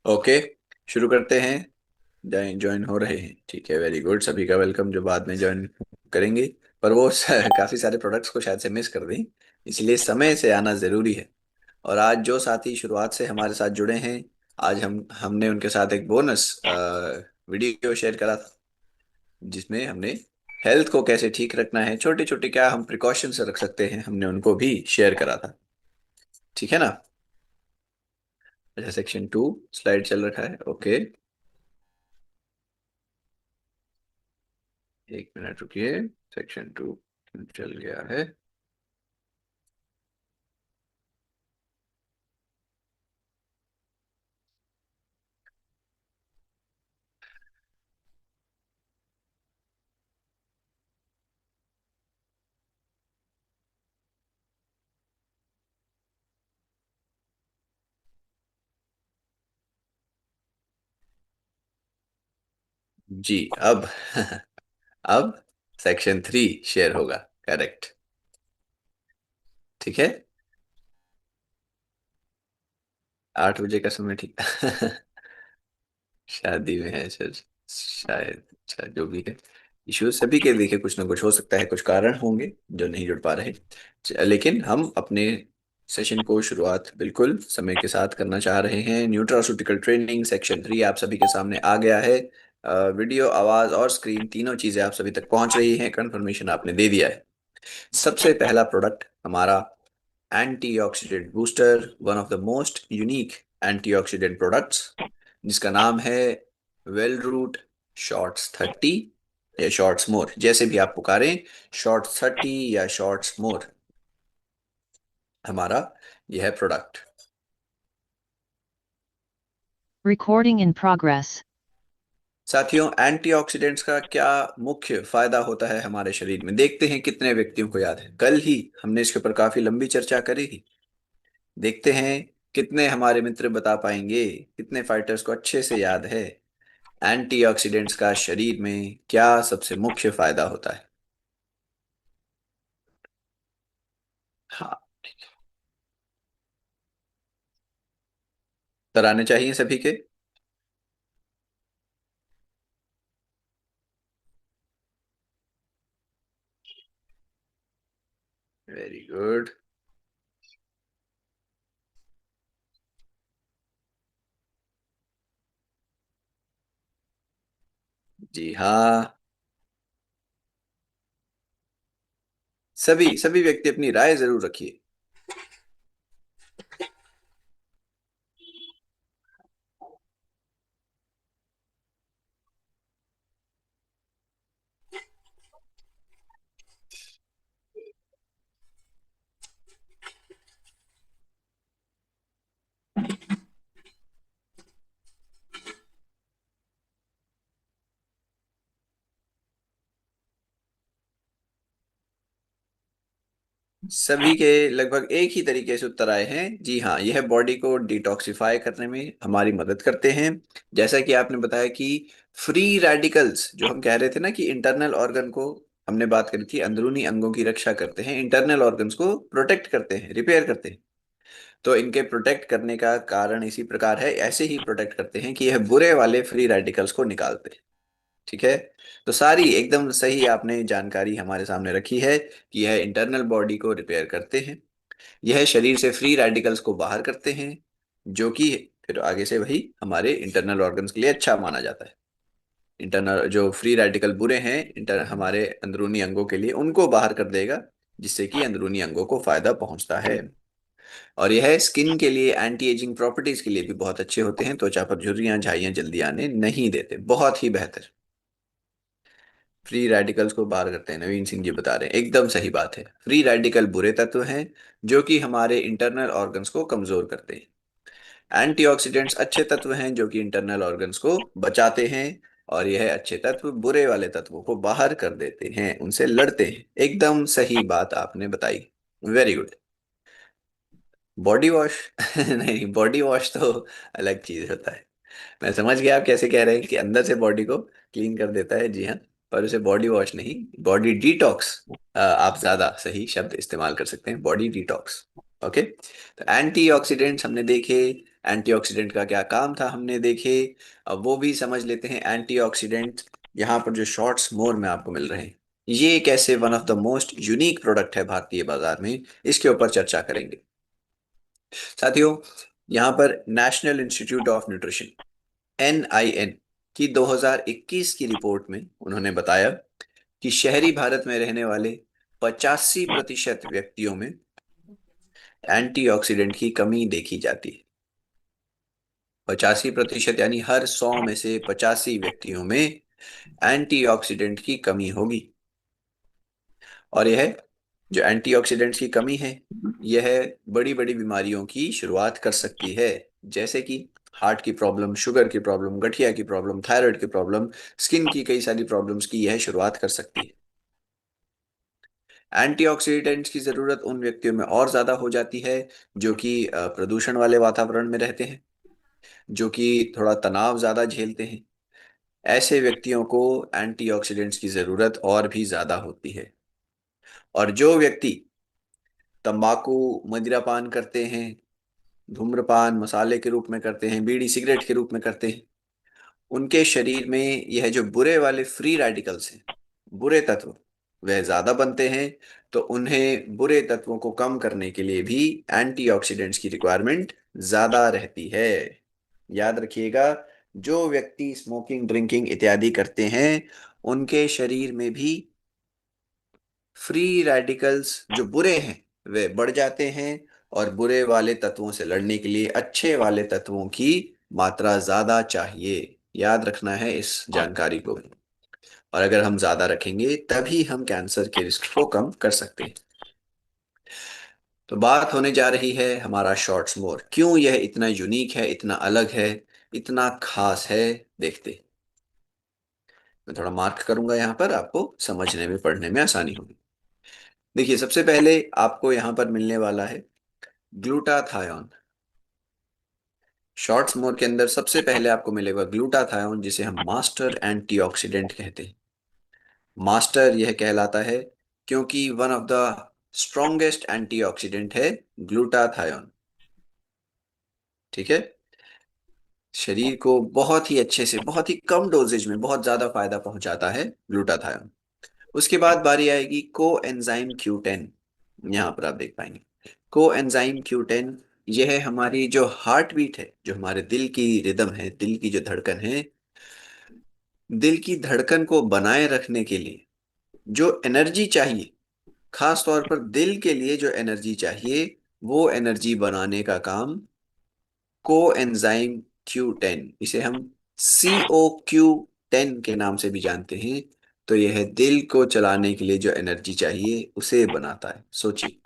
Okay, शुरू करते हैं। ज्वाइन हो रहे हैं, ठीक है, वेरी गुड, सभी का वेलकम जो बाद में ज्वाइन करेंगे। पर वो काफी सारे प्रोडक्ट्स को शायद से मिस कर दें, इसलिए समय से आना जरूरी है। और आज जो साथी शुरुआत से हमारे साथ जुड़े हैं, आज हमने उनके साथ एक बोनस वीडियो शेयर करा था, जिसमें हमने हेल्थ को कैसे ठीक रखना है, छोटे छोटे क्या हम प्रिकॉशंस रख सकते हैं, हमने उनको भी शेयर करा था। ठीक है ना? अच्छा, सेक्शन 2 स्लाइड चल रखा है। ओके, एक मिनट रुकिए। सेक्शन 2 चल गया है। जी, अब अब सेक्शन 3 शेयर होगा। करेक्ट। ठीक है, 8 बजे का समय, ठीक। शादी में है सर, शायद। अच्छा, जो भी है, इश्यूज सभी के देखिए कुछ ना कुछ हो सकता है, कुछ कारण होंगे जो नहीं जुड़ पा रहे। लेकिन हम अपने सेशन को शुरुआत बिल्कुल समय के साथ करना चाह रहे हैं। न्यूट्रास्यूटिकल ट्रेनिंग सेक्शन 3 आप सभी के सामने आ गया है। वीडियो, आवाज और स्क्रीन तीनों चीजें आप सभी तक पहुंच रही हैं, कंफर्मेशन आपने दे दिया है। सबसे पहला प्रोडक्ट हमारा antioxidant booster, one of the most unique antioxidant products, जिसका नाम है वेल रूट शॉर्ट्स 30 या शॉर्ट्स मोर, जैसे भी आप पुकारें, शॉर्ट्स 30 या शॉर्ट्स मोर, हमारा यह प्रोडक्ट। Recording in progress. साथियों, एंटीऑक्सीडेंट्स का क्या मुख्य फायदा होता है हमारे शरीर में, देखते हैं कितने व्यक्तियों को याद है। कल ही हमने इसके ऊपर काफी लंबी चर्चा करी थी। देखते हैं कितने हमारे मित्र बता पाएंगे, कितने फाइटर्स को अच्छे से याद है एंटीऑक्सीडेंट्स का शरीर में क्या सबसे मुख्य फायदा होता है। हाँ, कराने चाहिए सभी के। Very good. जी हाँ, सभी सभी व्यक्ति अपनी राय जरूर रखिए। सभी के लगभग एक ही तरीके से उत्तर आए हैं। जी हाँ, यह बॉडी को डिटॉक्सिफाई करने में हमारी मदद करते हैं। जैसा कि आपने बताया कि फ्री रेडिकल्स, जो हम कह रहे थे ना कि इंटरनल ऑर्गन को, हमने बात करी थी, अंदरूनी अंगों की रक्षा करते हैं, इंटरनल ऑर्गन्स को प्रोटेक्ट करते हैं, रिपेयर करते हैं। तो इनके प्रोटेक्ट करने का कारण इसी प्रकार है, ऐसे ही प्रोटेक्ट करते हैं कि यह बुरे वाले फ्री रेडिकल्स को निकालते हैं। ठीक है, तो सारी एकदम सही आपने जानकारी हमारे सामने रखी है कि यह इंटरनल बॉडी को रिपेयर करते हैं, यह शरीर से फ्री रेडिकल्स को बाहर करते हैं, जो कि फिर आगे से वही हमारे इंटरनल ऑर्गन्स के लिए अच्छा माना जाता है। इंटरनल जो फ्री रेडिकल बुरे हैं हमारे अंदरूनी अंगों के लिए, उनको बाहर कर देगा, जिससे कि अंदरूनी अंगों को फायदा पहुंचता है। और यह स्किन के लिए, एंटी एजिंग प्रॉपर्टीज के लिए भी बहुत अच्छे होते हैं, त्वचा पर झुर्रियां झाइयां जल्दी आने नहीं देते, बहुत ही बेहतर। फ्री रेडिकल्स को बाहर करते हैं, नवीन सिंह जी बता रहे हैं, एकदम सही बात है। फ्री रेडिकल बुरे तत्व हैं जो कि हमारे इंटरनल ऑर्गन्स को कमजोर करते हैं। एंटीऑक्सीडेंट्स अच्छे तत्व हैं जो कि इंटरनल ऑर्गन्स को बचाते हैं। और यह अच्छे तत्व बुरे वाले तत्वों को बाहर कर देते हैं, उनसे लड़ते हैं। एकदम सही बात आपने बताई। Very good. बॉडी वॉश नहीं, बॉडी वॉश तो अलग चीज होता है। मैं समझ गया आप कैसे कह रहे हैं कि अंदर से बॉडी को क्लीन कर देता है, जी हाँ, पर उसे बॉडी वॉश नहीं, बॉडी डिटॉक्स आप ज्यादा सही शब्द इस्तेमाल कर सकते हैं, बॉडी डिटॉक्स। ओके, तो एंटीऑक्सीडेंट्स हमने देखे, एंटीऑक्सीडेंट का क्या काम था हमने देखे। अब वो भी समझ लेते हैं। एंटीऑक्सीडेंट यहाँ पर जो शॉर्ट्स मोर में आपको मिल रहे हैं, ये कैसे one of the most unique product है भारतीय बाजार में, इसके ऊपर चर्चा करेंगे। साथियों, यहाँ पर national institute of nutrition NIN की 2021 की रिपोर्ट में उन्होंने बताया कि शहरी भारत में रहने वाले 85% व्यक्तियों में एंटीऑक्सीडेंट की कमी देखी जाती है। 85% यानी हर 100 में से 85 व्यक्तियों में एंटीऑक्सीडेंट की कमी होगी। और यह जो एंटीऑक्सीडेंट्स की कमी है, यह बड़ी बड़ी बीमारियों की शुरुआत कर सकती है, जैसे कि हार्ट की प्रॉब्लम, शुगर की प्रॉब्लम, गठिया की प्रॉब्लम, थायराइड की प्रॉब्लम, स्किन की कई सारी प्रॉब्लम्स की यह शुरुआत कर सकती है। एंटीऑक्सीडेंट्स की जरूरत उन व्यक्तियों में और ज्यादा हो जाती है जो कि प्रदूषण वाले वातावरण में रहते हैं, जो कि थोड़ा तनाव ज्यादा झेलते हैं। ऐसे व्यक्तियों को एंटीऑक्सीडेंट्स की जरूरत और भी ज्यादा होती है। और जो व्यक्ति तंबाकू, मदिरा पान करते हैं, धूम्रपान मसाले के रूप में करते हैं, बीड़ी सिगरेट के रूप में करते हैं, उनके शरीर में यह जो बुरे वाले फ्री रेडिकल्स हैं, बुरे तत्व, वह ज्यादा बनते हैं। तो उन्हें बुरे तत्वों को कम करने के लिए भी एंटीऑक्सीडेंट्स की रिक्वायरमेंट ज्यादा रहती है। याद रखिएगा, जो व्यक्ति स्मोकिंग, ड्रिंकिंग इत्यादि करते हैं, उनके शरीर में भी फ्री रेडिकल्स जो बुरे हैं वे बढ़ जाते हैं। और बुरे वाले तत्वों से लड़ने के लिए अच्छे वाले तत्वों की मात्रा ज्यादा चाहिए। याद रखना है इस जानकारी को। और अगर हम ज्यादा रखेंगे तभी हम कैंसर के रिस्क को कम कर सकते हैं। तो बात होने जा रही है हमारा शॉर्ट्स मोर क्यों यह इतना यूनिक है, इतना अलग है, इतना खास है। देखते, मैं थोड़ा मार्क करूंगा यहाँ पर, आपको समझने में, पढ़ने में आसानी होगी। देखिए, सबसे पहले आपको यहाँ पर मिलने वाला है ग्लूटाथायोन। शॉर्ट्स मोर के अंदर सबसे पहले आपको मिलेगा ग्लूटाथायोन, जिसे हम मास्टर एंटीऑक्सीडेंट कहते हैं। मास्टर यह कहलाता है क्योंकि one of the strongest antioxidant है ग्लूटाथायोन। ठीक है। शरीर को बहुत ही अच्छे से, बहुत ही कम डोजेज में बहुत ज्यादा फायदा पहुंचाता है ग्लूटाथायोन। उसके बाद बारी आएगी को एंजाइम Q10। यहाँ पर आप देख पाएंगे को एंजाइम Q10। यह है हमारी जो हार्ट बीट है, जो हमारे दिल की रिदम है, दिल की जो धड़कन है, दिल की धड़कन को बनाए रखने के लिए जो एनर्जी चाहिए, खास तौर पर दिल के लिए जो एनर्जी चाहिए, वो एनर्जी बनाने का काम को एंजाइम Q10, इसे हम COQ10 के नाम से भी जानते हैं। तो यह दिल को चलाने के लिए जो एनर्जी चाहिए उसे बनाता है। सोचिए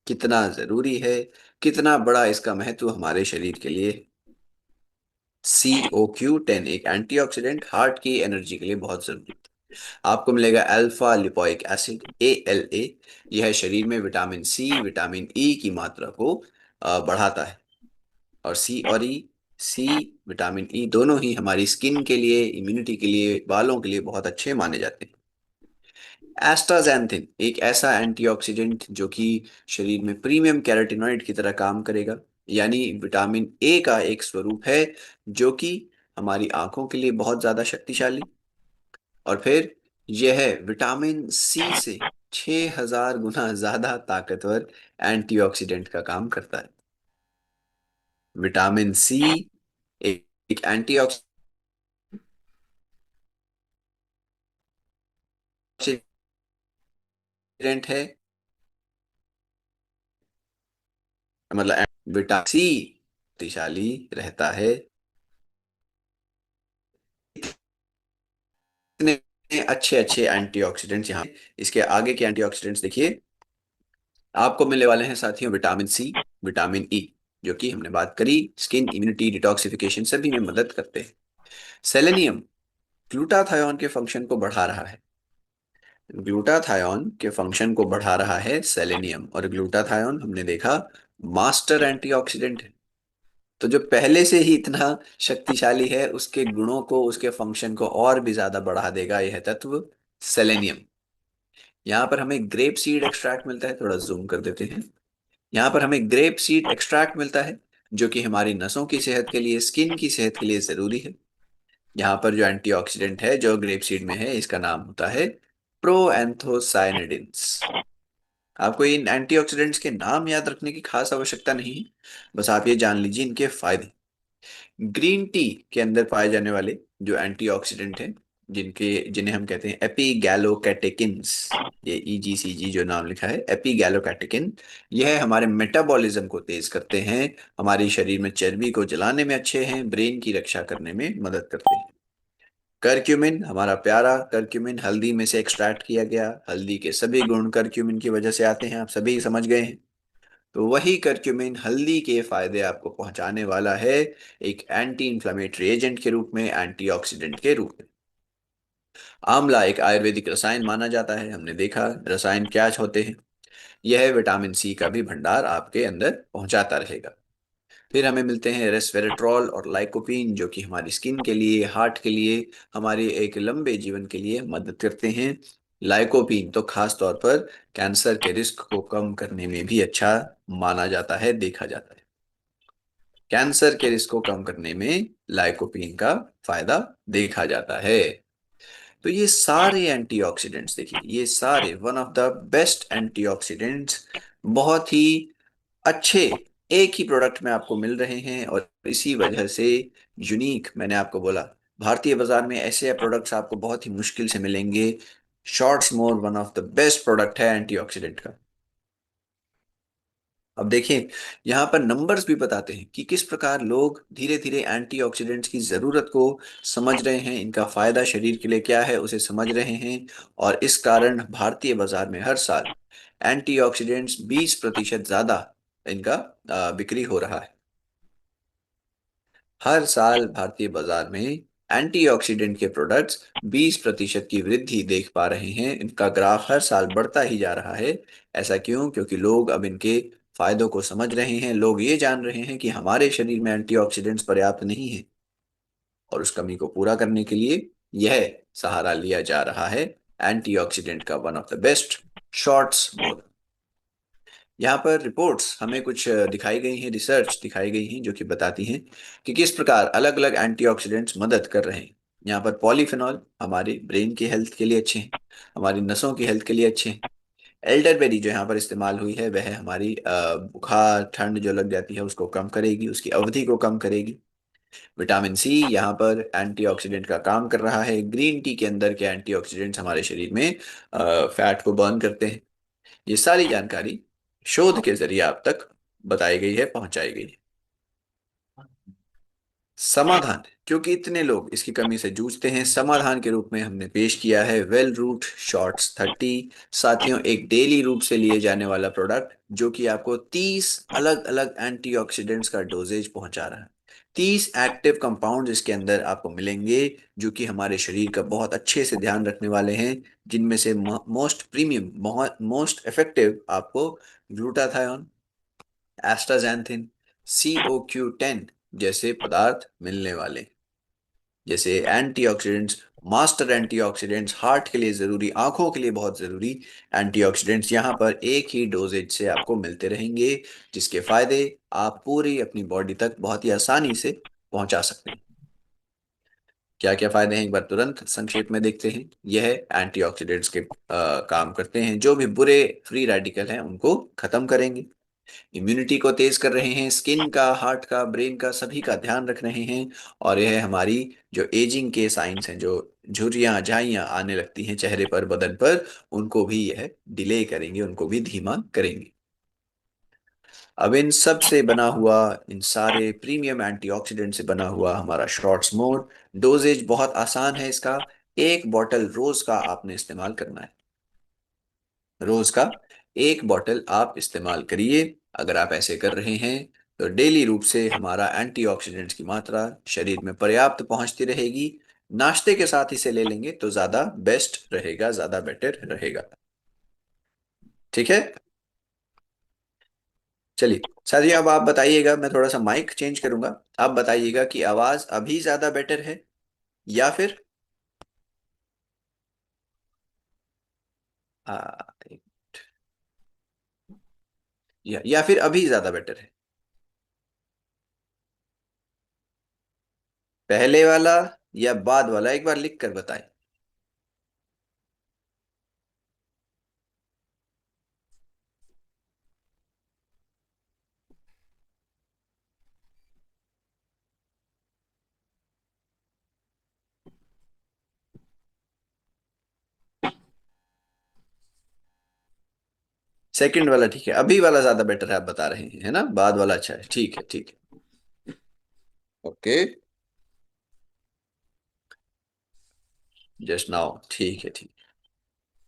कितना जरूरी है, कितना बड़ा इसका महत्व हमारे शरीर के लिए। COQ10 एक एंटीऑक्सीडेंट हार्ट की एनर्जी के लिए बहुत जरूरी है। आपको मिलेगा अल्फा लिपोइक एसिड, ALA। यह शरीर में विटामिन सी, विटामिन ई की मात्रा को बढ़ाता है। और सी, विटामिन ई दोनों ही हमारी स्किन के लिए, इम्यूनिटी के लिए, बालों के लिए बहुत अच्छे माने जाते हैं। एस्टाजेंथिन एक ऐसा एंटीऑक्सीडेंट जो कि शरीर में प्रीमियम कैरोटीनॉइड की तरह काम करेगा, यानी विटामिन ए का एक स्वरूप है, जो कि हमारी आंखों के लिए बहुत ज्यादा शक्तिशाली। और फिर यह विटामिन सी से 6000 गुना ज्यादा ताकतवर एंटीऑक्सीडेंट का काम करता है। विटामिन सी एक एंटीऑक्सीडेंट है, मतलब विटामिन सी शक्तिशाली रहता है। इतने अच्छे अच्छे एंटीऑक्सीडेंट्स यहाँ, इसके आगे के एंटीऑक्सीडेंट्स देखिए। आपको मिलने वाले हैं साथियों विटामिन सी, विटामिन ई, जो कि हमने बात करी, स्किन इम्यूनिटी, डिटॉक्सिफिकेशन सभी में मदद करते हैं। सेलेनियम ग्लूटाथायोन के फंक्शन को बढ़ा रहा है। ग्लूटाथायोन के फंक्शन को बढ़ा रहा है सेलेनियम। और ग्लूटाथायोन हमने देखा मास्टर एंटीऑक्सीडेंट है। तो जो पहले से ही इतना शक्तिशाली है, उसके गुणों को, उसके फंक्शन को और भी ज्यादा बढ़ा देगा यह तत्व सेलेनियम। यहाँ पर हमें ग्रेप सीड एक्सट्रैक्ट मिलता है, थोड़ा जूम कर देते हैं। यहाँ पर हमें ग्रेप सीड एक्सट्रैक्ट मिलता है, जो कि हमारी नसों की सेहत के लिए, स्किन की सेहत के लिए जरूरी है। यहाँ पर जो एंटीऑक्सीडेंट है जो ग्रेप सीड में है, इसका नाम होता है प्रोएंथोसायनिडिन्स। आपको इन एंटीऑक्सीडेंट्स के नाम याद रखने की खास आवश्यकता नहीं है, बस आप ये जान लीजिए इनके फायदे। ग्रीन टी के अंदर पाए जाने वाले जो एंटीऑक्सीडेंट हैं, जिन्हें हम कहते हैं एपिगैलोकैटेकिन्स, ये ईजीसीजी जो नाम लिखा है एपिगैलोकैटेकिन, यह हमारे मेटाबॉलिज्म को तेज करते हैं, हमारे शरीर में चर्बी को जलाने में अच्छे हैं, ब्रेन की रक्षा करने में मदद करते हैं। करक्यूमिन, हमारा प्यारा करक्यूमिन, हल्दी में से एक्सट्रैक्ट किया गया, हल्दी के सभी गुण करक्यूमिन की वजह से आते हैं, आप सभी समझ गए हैं। तो वही करक्यूमिन हल्दी के फायदे आपको पहुंचाने वाला है, एक एंटी इंफ्लेमेटरी एजेंट के रूप में, एंटीऑक्सीडेंट के रूप में। आंवला एक आयुर्वेदिक रसायन माना जाता है, हमने देखा रसायन क्या होते हैं। यह विटामिन सी का भी भंडार आपके अंदर पहुंचाता रहेगा। फिर हमें मिलते हैं रेस्वेरेट्रॉल और लाइकोपीन, जो कि हमारी स्किन के लिए, हार्ट के लिए, हमारे एक लंबे जीवन के लिए मदद करते हैं। लाइकोपीन तो खास तौर पर कैंसर के रिस्क को कम करने में भी अच्छा माना जाता है, देखा जाता है। कैंसर के रिस्क को कम करने में लाइकोपीन का फायदा देखा जाता है। तो ये सारे एंटीऑक्सीडेंट्स देखिए, ये सारे one of the best antioxidants, बहुत ही अच्छे एक ही प्रोडक्ट में आपको मिल रहे हैं। और इसी वजह से यूनिक, मैंने आपको बोला, भारतीय बाजार में ऐसे प्रोडक्ट्स आपको बहुत ही मुश्किल से मिलेंगे। Shorts more one of the best product है एंटीऑक्सीडेंट का। अब देखिए, यहाँ पर नंबर्स भी बताते हैं कि किस प्रकार लोग धीरे धीरे एंटीऑक्सीडेंट्स की जरूरत को समझ रहे हैं, इनका फायदा शरीर के लिए क्या है उसे समझ रहे हैं। और इस कारण भारतीय बाजार में हर साल एंटीऑक्सीडेंट्स 20% ज्यादा इनका बिक्री हो रहा है। हर साल भारतीय बाजार में एंटीऑक्सीडेंट के प्रोडक्ट्स 20% की वृद्धि देख पा रहे हैं, इनका ग्राफ हर साल बढ़ता ही जा रहा है। ऐसा क्यों? क्योंकि लोग अब इनके फायदों को समझ रहे हैं, लोग ये जान रहे हैं कि हमारे शरीर में एंटीऑक्सीडेंट्स पर्याप्त नहीं है, और उस कमी को पूरा करने के लिए यह सहारा लिया जा रहा है, एंटीऑक्सीडेंट का one of the best shorts more. यहाँ पर रिपोर्ट्स हमें कुछ दिखाई गई हैं, रिसर्च दिखाई गई हैं, जो कि बताती हैं कि किस प्रकार अलग अलग एंटीऑक्सीडेंट्स मदद कर रहे हैं। यहाँ पर पॉलीफिनॉल हमारे ब्रेन की हेल्थ के लिए अच्छे हैं, हमारी नसों की हेल्थ के लिए अच्छे हैं। एल्डरबेरी जो यहाँ पर इस्तेमाल हुई है, वह हमारी बुखार ठंड जो लग जाती है उसको कम करेगी, उसकी अवधि को कम करेगी। विटामिन सी यहाँ पर एंटीऑक्सीडेंट का काम कर रहा है। ग्रीन टी के अंदर के एंटीऑक्सीडेंट्स हमारे शरीर में फैट को बर्न करते हैं। ये सारी जानकारी शोध के जरिए आप तक बताई गई है, पहुंचाई गई है। समाधान, क्योंकि इतने लोग इसकी कमी से जूझते हैं, समाधान के रूप में हमने पेश किया है वेल रूट शॉर्ट्स 30। साथियों, एक डेली रूप से लिए जाने वाला प्रोडक्ट जो कि आपको 30 अलग अलग एंटीऑक्सीडेंट्स का डोजेज पहुंचा रहा है। 30 एक्टिव कंपाउंड इसके अंदर आपको मिलेंगे, जो कि हमारे शरीर का बहुत अच्छे से ध्यान रखने वाले हैं, जिनमें से मोस्ट प्रीमियम, मोस्ट इफेक्टिव आपको ग्लूटाथायोन, एस्टाजैंथिन, COQ10 जैसे पदार्थ मिलने वाले। जैसे एंटीऑक्सीडेंट्स, मास्टर एंटीऑक्सीडेंट्स, हार्ट के लिए जरूरी, आंखों के लिए बहुत जरूरी एंटीऑक्सीडेंट्स यहाँ पर एक ही डोजेज से आपको मिलते रहेंगे, जिसके फायदे आप पूरी अपनी बॉडी तक बहुत ही आसानी से पहुंचा सकते हैं। क्या क्या फायदे हैं, एक बार तुरंत संक्षेप में देखते हैं। यह एंटीऑक्सीडेंट्स के काम करते हैं, जो भी बुरे फ्री रेडिकल हैं उनको खत्म करेंगे, इम्यूनिटी को तेज कर रहे हैं, स्किन का, हार्ट का, ब्रेन का, सभी का ध्यान रख रहे हैं। और यह हमारी जो एजिंग के साइंस हैं, जो झुर्रियां झाइयां आने लगती हैं चेहरे पर, बदन पर, उनको भी यह डिले करेंगे, उनको भी धीमा करेंगे। अब इन सब से बना हुआ, इन सारे प्रीमियम एंटीऑक्सीडेंट से बना हुआ हमारा शॉर्ट्स मोर, डोजेज बहुत आसान है इसका। एक बॉटल रोज का आपने इस्तेमाल करना है, रोज का एक बॉटल आप इस्तेमाल करिए। अगर आप ऐसे कर रहे हैं तो डेली रूप से हमारा एंटीऑक्सीडेंट्स की मात्रा शरीर में पर्याप्त पहुंचती रहेगी। नाश्ते के साथ इसे ले लेंगे तो ज्यादा बेस्ट रहेगा, ज्यादा बेटर रहेगा। ठीक है, चलिए साथियों, अब आप बताइएगा, मैं थोड़ा सा माइक चेंज करूंगा। आप बताइएगा कि आवाज अभी ज्यादा बेटर है, या फिर आ, या फिर अभी ज्यादा बेटर है। पहले वाला या बाद वाला, एक बार लिख कर बताएं। सेकंड वाला ठीक है, अभी वाला ज्यादा बेटर है आप बता रहे हैं, है ना? बाद वाला अच्छा है, ठीक है ठीक है। ओके। जस्ट नाउ, ठीक है ठीक है।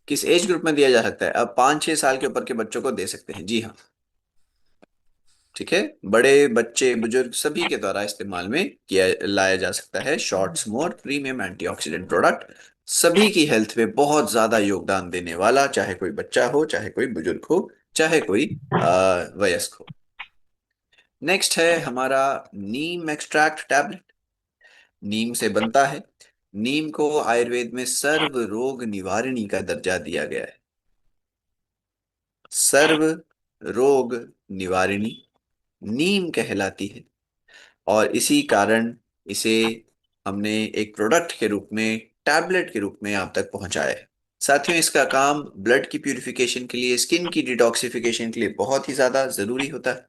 किस एज ग्रुप में दिया जा सकता है? अब 5-6 साल के ऊपर के बच्चों को दे सकते हैं, जी हाँ। ठीक है। बड़े बच्चे बुजुर्ग सभी के द्वारा इस्तेमाल में किया लाया जा सकता है शॉर्ट्स मोर प्रीमियम एंटीऑक्सीडेंट प्रोडक्ट। सभी की हेल्थ में बहुत ज्यादा योगदान देने वाला, चाहे कोई बच्चा हो, चाहे कोई बुजुर्ग हो, चाहे कोई वयस्क हो। नेक्स्ट है हमारा नीम एक्सट्रैक्ट टैबलेट। नीम से बनता है। नीम को आयुर्वेद में सर्व रोग निवारिणी का दर्जा दिया गया है। सर्व रोग निवारिणी नीम कहलाती है। और इसी कारण इसे हमने एक प्रोडक्ट के रूप में, टैबलेट के रूप में आप तक पहुंचाया है। साथियों, इसका काम ब्लड की प्यूरिफिकेशन के लिए, स्किन की डिटॉक्सिफिकेशन के लिए बहुत ही ज्यादा जरूरी होता है।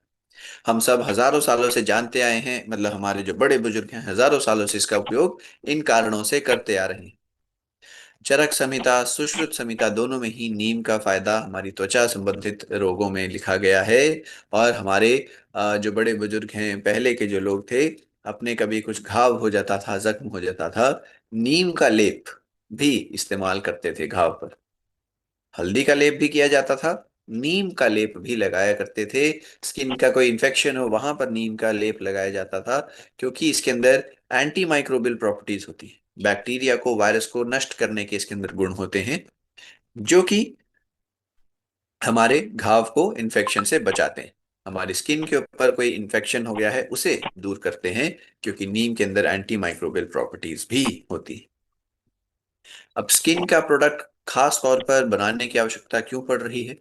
हम सब हजारों सालों से जानते आए हैं, मतलब हमारे जो बड़े बुजुर्ग हैं हजारों सालों से इसका उपयोग इन कारणों से करते आ रहे हैं। चरक संहिता, सुश्रुत संहिता दोनों में ही नीम का फायदा हमारी त्वचा संबंधित रोगों में लिखा गया है। और हमारे जो बड़े बुजुर्ग हैं, पहले के जो लोग थे, अपने कभी कुछ घाव हो जाता था, जख्म हो जाता था, नीम का लेप भी इस्तेमाल करते थे घाव पर। हल्दी का लेप भी किया जाता था, नीम का लेप भी लगाया करते थे। स्किन का कोई इन्फेक्शन हो वहां पर नीम का लेप लगाया जाता था, क्योंकि इसके अंदर एंटी माइक्रोबियल प्रॉपर्टीज होती है। बैक्टीरिया को, वायरस को नष्ट करने के इसके अंदर गुण होते हैं, जो कि हमारे घाव को इन्फेक्शन से बचाते हैं। हमारी स्किन के ऊपर कोई इन्फेक्शन हो गया है उसे दूर करते हैं, क्योंकि नीम के अंदर एंटी माइक्रोबियल प्रॉपर्टीज भी होती है। अब स्किन का प्रोडक्ट खास तौर पर बनाने की आवश्यकता क्यों पड़ रही है?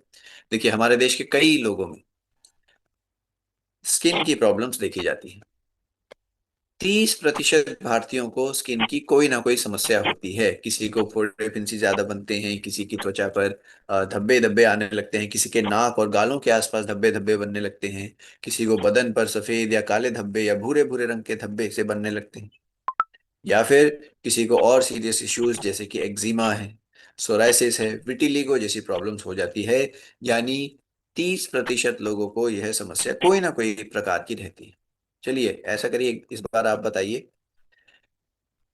देखिए, हमारे देश के कई लोगों में स्किन की प्रॉब्लम्स देखी जाती हैं। 30% भारतीयों को स्किन की कोई ना कोई समस्या होती है। किसी को फोड़े फिंसी ज्यादा बनते हैं, किसी की त्वचा पर धब्बे धब्बे आने लगते हैं, किसी के नाक और गालों के आसपास धब्बे धब्बे बनने लगते हैं, किसी को बदन पर सफेद या काले धब्बे या भूरे भूरे रंग के धब्बे से बनने लगते हैं। या फिर किसी को और सीरियस इश्यूज जैसे कि एक्जिमा है, सोराइसिस है, विटिलिगो जैसी प्रॉब्लम्स हो जाती है। यानी 30% लोगों को यह समस्या कोई ना कोई प्रकार की रहती है। चलिए ऐसा करिए, इस बार आप बताइए,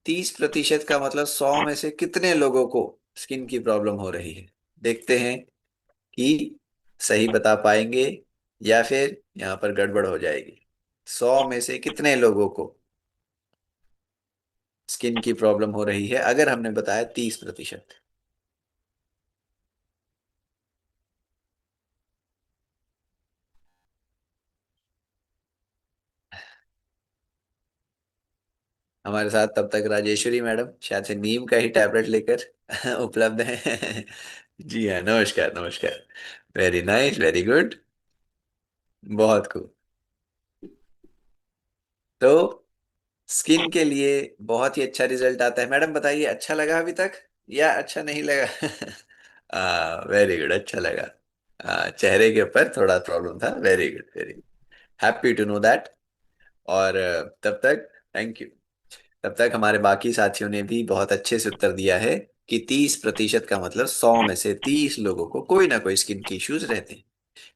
30% का मतलब 100 में से कितने लोगों को स्किन की प्रॉब्लम हो रही है? देखते हैं कि सही बता पाएंगे या फिर यहाँ पर गड़बड़ हो जाएगी। 100 में से कितने लोगों को स्किन की प्रॉब्लम हो रही है अगर हमने बताया 30%? हमारे साथ तब तक राजेश्वरी मैडम शायद से नीम का ही टैबलेट लेकर उपलब्ध है। जी हाँ, नमस्कार नमस्कार। Very nice, very good. बहुत खूब। तो स्किन के लिए बहुत ही अच्छा रिजल्ट आता है। मैडम बताइए, अच्छा लगा अभी तक या अच्छा नहीं लगा? वेरी गुड, अच्छा लगा। चेहरे के ऊपर थोड़ा प्रॉब्लम था, very good, very happy to know that. और तब तक थैंक यू। तब तक हमारे बाकी साथियों ने भी बहुत अच्छे से उत्तर दिया है कि 30% का मतलब 100 में से 30 लोगों को कोई ना कोई स्किन की इश्यूज रहते हैं।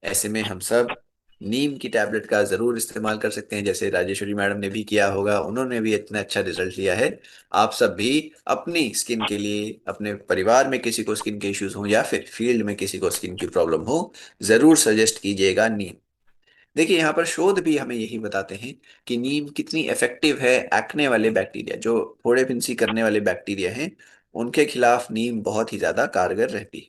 ऐसे में हम सब नीम की टैबलेट का जरूर इस्तेमाल कर सकते हैं, जैसे राजेश्वरी मैडम ने भी किया होगा, उन्होंने भी इतना अच्छा रिजल्ट लिया है। आप सब भी अपनी स्किन के लिए, अपने परिवार में किसी को स्किन के इश्यूज हो या फिर फील्ड में किसी को स्किन की प्रॉब्लम हो, जरूर सजेस्ट कीजिएगा नीम। देखिए, यहाँ पर शोध भी हमें यही बताते हैं कि नीम कितनी इफेक्टिव है। एक्ने वाले बैक्टीरिया, जो फोड़े फिंसी करने वाले बैक्टीरिया हैं, उनके खिलाफ नीम बहुत ही ज्यादा कारगर रहती है।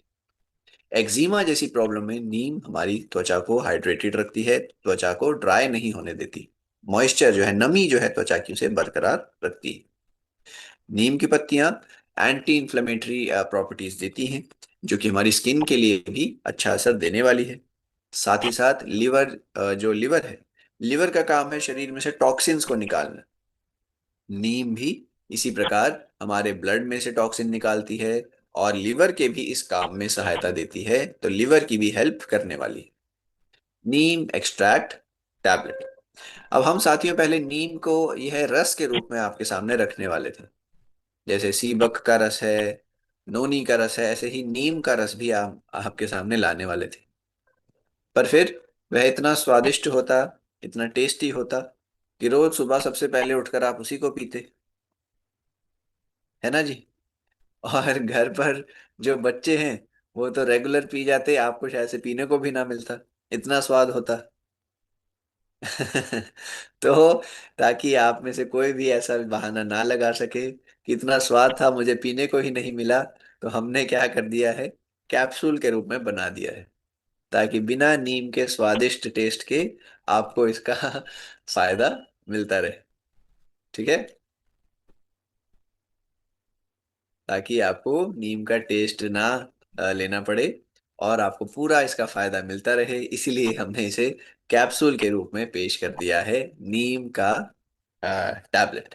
एक्जिमा जैसी प्रॉब्लम में नीम हमारी त्वचा को हाइड्रेटेड रखती है, त्वचा को ड्राई नहीं होने देती। मॉइस्चर जो है, नमी जो है, त्वचा की उसे बरकरार रखती है। नीम की पत्तियां एंटी इंफ्लेमेटरी प्रॉपर्टीज देती हैं, जो कि हमारी स्किन के लिए भी अच्छा असर देने वाली है। साथ ही साथ लिवर, जो लिवर है, लिवर का काम है शरीर में से टॉक्सिन्स को निकालना। नीम भी इसी प्रकार हमारे ब्लड में से टॉक्सिन निकालती है और लिवर के भी इस काम में सहायता देती है, तो लिवर की भी हेल्प करने वाली है। नीम एक्सट्रैक्ट टैबलेट। अब हम साथियों पहले नीम को यह रस के रूप में आपके सामने रखने वाले थे। जैसे सीबक का रस है, नोनी का रस है, ऐसे ही नीम का रस भी आपके सामने लाने वाले थे। पर फिर वह इतना स्वादिष्ट होता, इतना टेस्टी होता कि रोज सुबह सबसे पहले उठकर आप उसी को पीते, है ना जी। और घर पर जो बच्चे हैं वो तो रेगुलर पी जाते, आपको शायद से पीने को भी ना मिलता, इतना स्वाद होता। तो ताकि आप में से कोई भी ऐसा बहाना ना लगा सके कि इतना स्वाद था मुझे पीने को ही नहीं मिला, तो हमने क्या कर दिया है, कैप्सूल के रूप में बना दिया है, ताकि बिना नीम के स्वादिष्ट टेस्ट के आपको इसका फायदा मिलता रहे। ठीक है, ताकि आपको नीम का टेस्ट ना लेना पड़े और आपको पूरा इसका फायदा मिलता रहे, इसीलिए हमने इसे कैप्सूल के रूप में पेश कर दिया है, नीम का टैबलेट।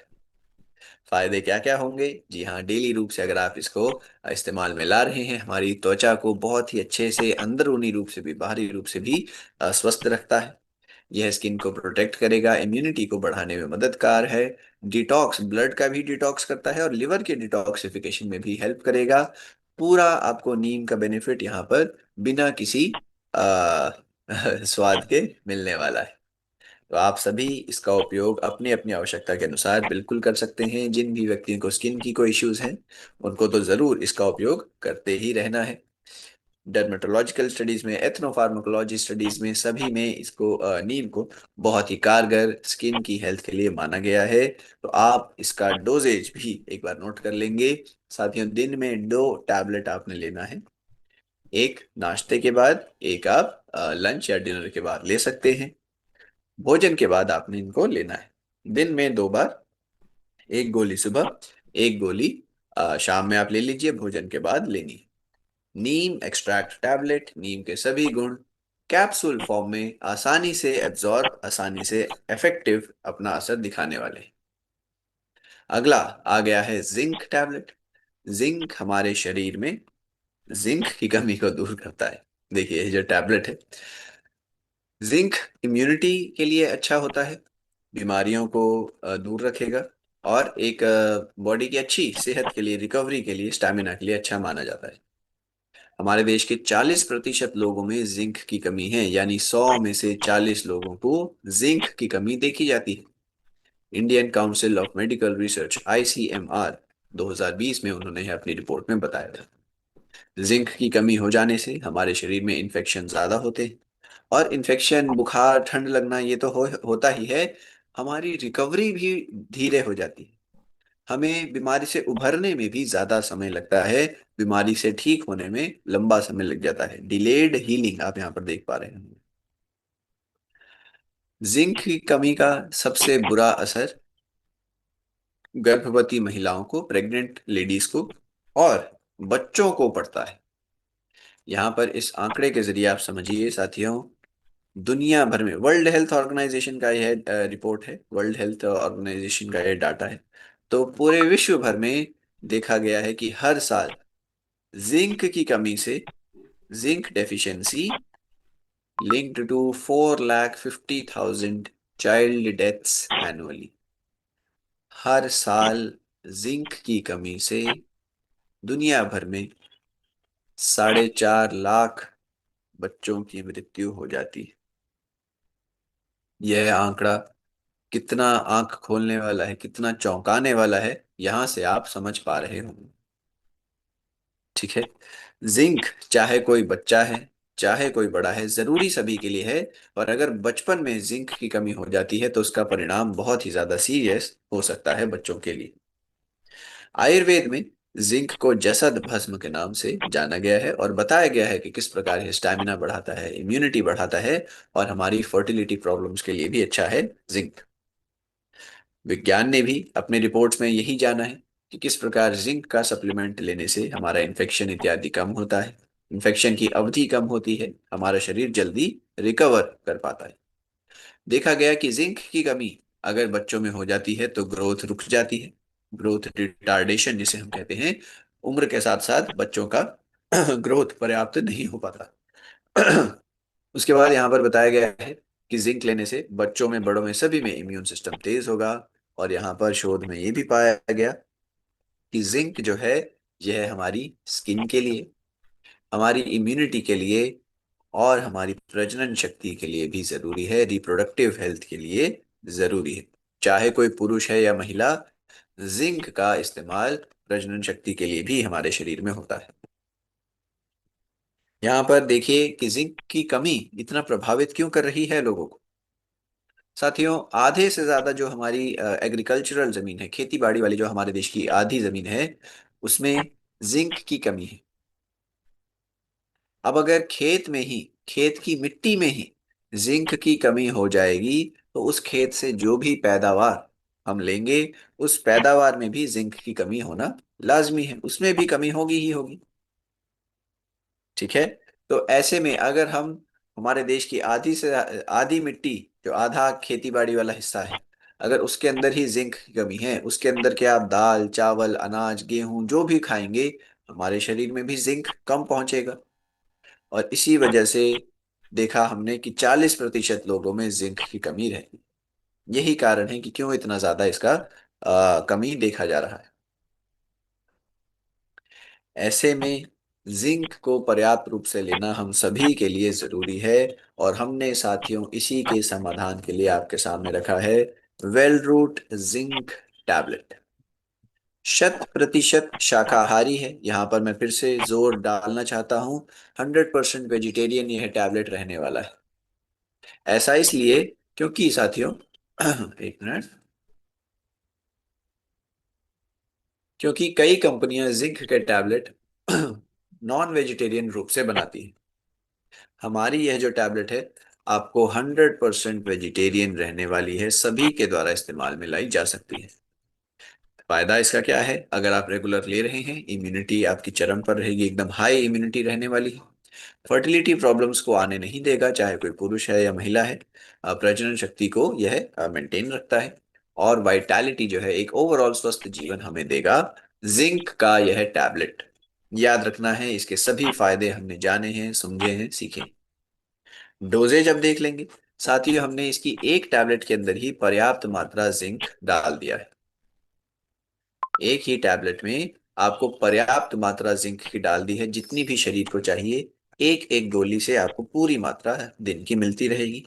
फायदे क्या क्या होंगे? जी हाँ, डेली रूप से अगर आप इसको इस्तेमाल में ला रहे हैं, हमारी त्वचा को बहुत ही अच्छे से अंदरूनी रूप से भी बाहरी रूप से भी स्वस्थ रखता है। यह स्किन को प्रोटेक्ट करेगा, इम्यूनिटी को बढ़ाने में मददगार है, डिटॉक्स, ब्लड का भी डिटॉक्स करता है और लिवर के डिटॉक्सिफिकेशन में भी हेल्प करेगा। पूरा आपको नीम का बेनिफिट यहाँ पर बिना किसी आ, स्वाद के मिलने वाला है। तो आप सभी इसका उपयोग अपनी अपनी आवश्यकता के अनुसार बिल्कुल कर सकते हैं। जिन भी व्यक्तियों को स्किन की कोई इश्यूज हैं उनको तो जरूर इसका उपयोग करते ही रहना है। डर्मेटोलॉजिकल स्टडीज में, एथनोफार्माकोलॉजी स्टडीज में, सभी में इसको नीम को बहुत ही कारगर स्किन की हेल्थ के लिए माना गया है। तो आप इसका डोजेज भी एक बार नोट कर लेंगे साथियों। दिन में 2 टैबलेट आपने लेना है, एक नाश्ते के बाद, एक आप लंच या डिनर के बाद ले सकते हैं। भोजन के बाद आपने इनको लेना है, दिन में 2 बार, एक गोली सुबह, एक गोली शाम में आप ले लीजिए, भोजन के बाद लेनी है। नीम एक्सट्रैक्ट टैबलेट, नीम के सभी गुण कैप्सूल फॉर्म में आसानी से एब्जॉर्ब, आसानी से इफेक्टिव अपना असर दिखाने वाले हैं। अगला आ गया है जिंक टैबलेट। जिंक हमारे शरीर में जिंक की कमी को दूर करता है। देखिए ये जो टैबलेट है, जिंक इम्यूनिटी के लिए अच्छा होता है, बीमारियों को दूर रखेगा और एक बॉडी की अच्छी सेहत के लिए, रिकवरी के लिए, स्टैमिना के लिए अच्छा माना जाता है। हमारे देश के 40% लोगों में जिंक की कमी है, यानी 100 में से 40 लोगों को जिंक की कमी देखी जाती है। Indian council of medical research ICMR 2020 में उन्होंने अपनी रिपोर्ट में बताया था, जिंक की कमी हो जाने से हमारे शरीर में इन्फेक्शन ज्यादा होते हैं। और इन्फेक्शन, बुखार, ठंड लगना ये तो होता ही है, हमारी रिकवरी भी धीरे हो जाती है। हमें बीमारी से उभरने में भी ज्यादा समय लगता है, बीमारी से ठीक होने में लंबा समय लग जाता है, डिलेड हीलिंग आप यहाँ पर देख पा रहे हैं। जिंक की कमी का सबसे बुरा असर गर्भवती महिलाओं को, प्रेग्नेंट लेडीज को और बच्चों को पड़ता है। यहाँ पर इस आंकड़े के जरिए आप समझिए साथियों, दुनिया भर में वर्ल्ड हेल्थ ऑर्गेनाइजेशन का यह रिपोर्ट है, वर्ल्ड हेल्थ ऑर्गेनाइजेशन का यह डाटा है। तो पूरे विश्व भर में देखा गया है कि हर साल जिंक की कमी से, zinc deficiency linked to 4,50,000 child deaths annually. हर साल जिंक की कमी से दुनिया भर में 4.5 लाख बच्चों की मृत्यु हो जाती है। यह आंकड़ा कितना आंख खोलने वाला है, कितना चौंकाने वाला है, यहां से आप समझ पा रहे होंगे। ठीक है, जिंक चाहे कोई बच्चा है चाहे कोई बड़ा है, जरूरी सभी के लिए है। और अगर बचपन में जिंक की कमी हो जाती है तो उसका परिणाम बहुत ही ज्यादा सीरियस हो सकता है बच्चों के लिए। आयुर्वेद में जिंक को जसद भस्म के नाम से जाना गया है और बताया गया है कि किस प्रकार ये स्टैमिना बढ़ाता है, इम्यूनिटी बढ़ाता है और हमारी फर्टिलिटी प्रॉब्लम्स के लिए भी अच्छा है जिंक। विज्ञान ने भी अपने रिपोर्ट्स में यही जाना है कि किस प्रकार जिंक का सप्लीमेंट लेने से हमारा इन्फेक्शन इत्यादि कम होता है, इन्फेक्शन की अवधि कम होती है, हमारा शरीर जल्दी रिकवर कर पाता है। देखा गया कि जिंक की कमी अगर बच्चों में हो जाती है तो ग्रोथ रुक जाती है, ग्रोथ रिटार्डेशन जिसे हम कहते हैं। उम्र के साथ साथ बच्चों का ग्रोथ पर्याप्त नहीं हो पाता। उसके बाद यहाँ पर बताया गया है कि जिंक लेने से बच्चों में, बड़ों में, सभी में इम्यून सिस्टम तेज होगा। और यहाँ पर शोध में ये भी पाया गया कि जिंक जो है यह हमारी स्किन के लिए, हमारी इम्यूनिटी के लिए और हमारी प्रजनन शक्ति के लिए भी जरूरी है, रिप्रोडक्टिव हेल्थ के लिए जरूरी है। चाहे कोई पुरुष है या महिला, जिंक का इस्तेमाल प्रजनन शक्ति के लिए भी हमारे शरीर में होता है। यहाँ पर देखिए कि जिंक की कमी इतना प्रभावित क्यों कर रही है लोगों को। साथियों, आधे से ज्यादा जो हमारी एग्रीकल्चरल जमीन है, खेती बाड़ी वाली जो हमारे देश की आधी जमीन है, उसमें जिंक की कमी है। अब अगर खेत में ही, खेत की मिट्टी में ही जिंक की कमी हो जाएगी, तो उस खेत से जो भी पैदावार हम लेंगे, उस पैदावार में भी जिंक की कमी होना लाजमी है, उसमें भी कमी होगी ही होगी। ठीक है। तो ऐसे में अगर हम, हमारे देश की आधी से आधी मिट्टी, जो आधा खेती बाड़ी वाला हिस्सा है, अगर उसके अंदर ही जिंक की कमी है, उसके अंदर के आप दाल चावल अनाज गेहूं जो भी खाएंगे, हमारे शरीर में भी जिंक कम पहुंचेगा। और इसी वजह से देखा हमने कि 40% लोगों में जिंक की कमी रहती है। यही कारण है कि क्यों इतना ज्यादा इसका कमी देखा जा रहा है। ऐसे में जिंक को पर्याप्त रूप से लेना हम सभी के लिए जरूरी है। और हमने साथियों इसी के समाधान के लिए आपके सामने रखा है वेल रूट जिंक टैबलेट। 100% शाकाहारी है, यहाँ पर मैं फिर से जोर डालना चाहता हूँ। 100% वेजिटेरियन यह टैबलेट रहने वाला है। ऐसा इसलिए क्योंकि साथियों एक मिनट, क्योंकि कई कंपनियां जिंक के टैबलेट नॉन वेजिटेरियन रूप से बनाती हैं। हमारी यह जो टैबलेट है आपको 100% वेजिटेरियन रहने वाली है, सभी के द्वारा इस्तेमाल में लाई जा सकती है। फायदा इसका क्या है, अगर आप रेगुलर ले रहे हैं, इम्यूनिटी आपकी चरम पर रहेगी, एकदम हाई इम्यूनिटी रहने वाली है। फर्टिलिटी प्रॉब्लम्स को आने नहीं देगा, चाहे कोई पुरुष है या महिला है। प्रजनन शक्ति को यह मेंटेन रखता है। और वाइटैलिटी जो है, एक ओवरऑल स्वस्थ जीवन हमें देगा जिंक का यह टैबलेट। याद रखना है, इसके सभी फायदे हमने जाने हैं, समझे हैं, सीखे हैं। डोजेज अब देख लेंगे। साथ ही हमने इसकी एक टैबलेट के अंदर ही पर्याप्त मात्रा जिंक डाल दिया है। एक ही टैबलेट में आपको पर्याप्त मात्रा जिंक की डाल दी है, जितनी भी शरीर को चाहिए। एक एक गोली से आपको पूरी मात्रा दिन की मिलती रहेगी।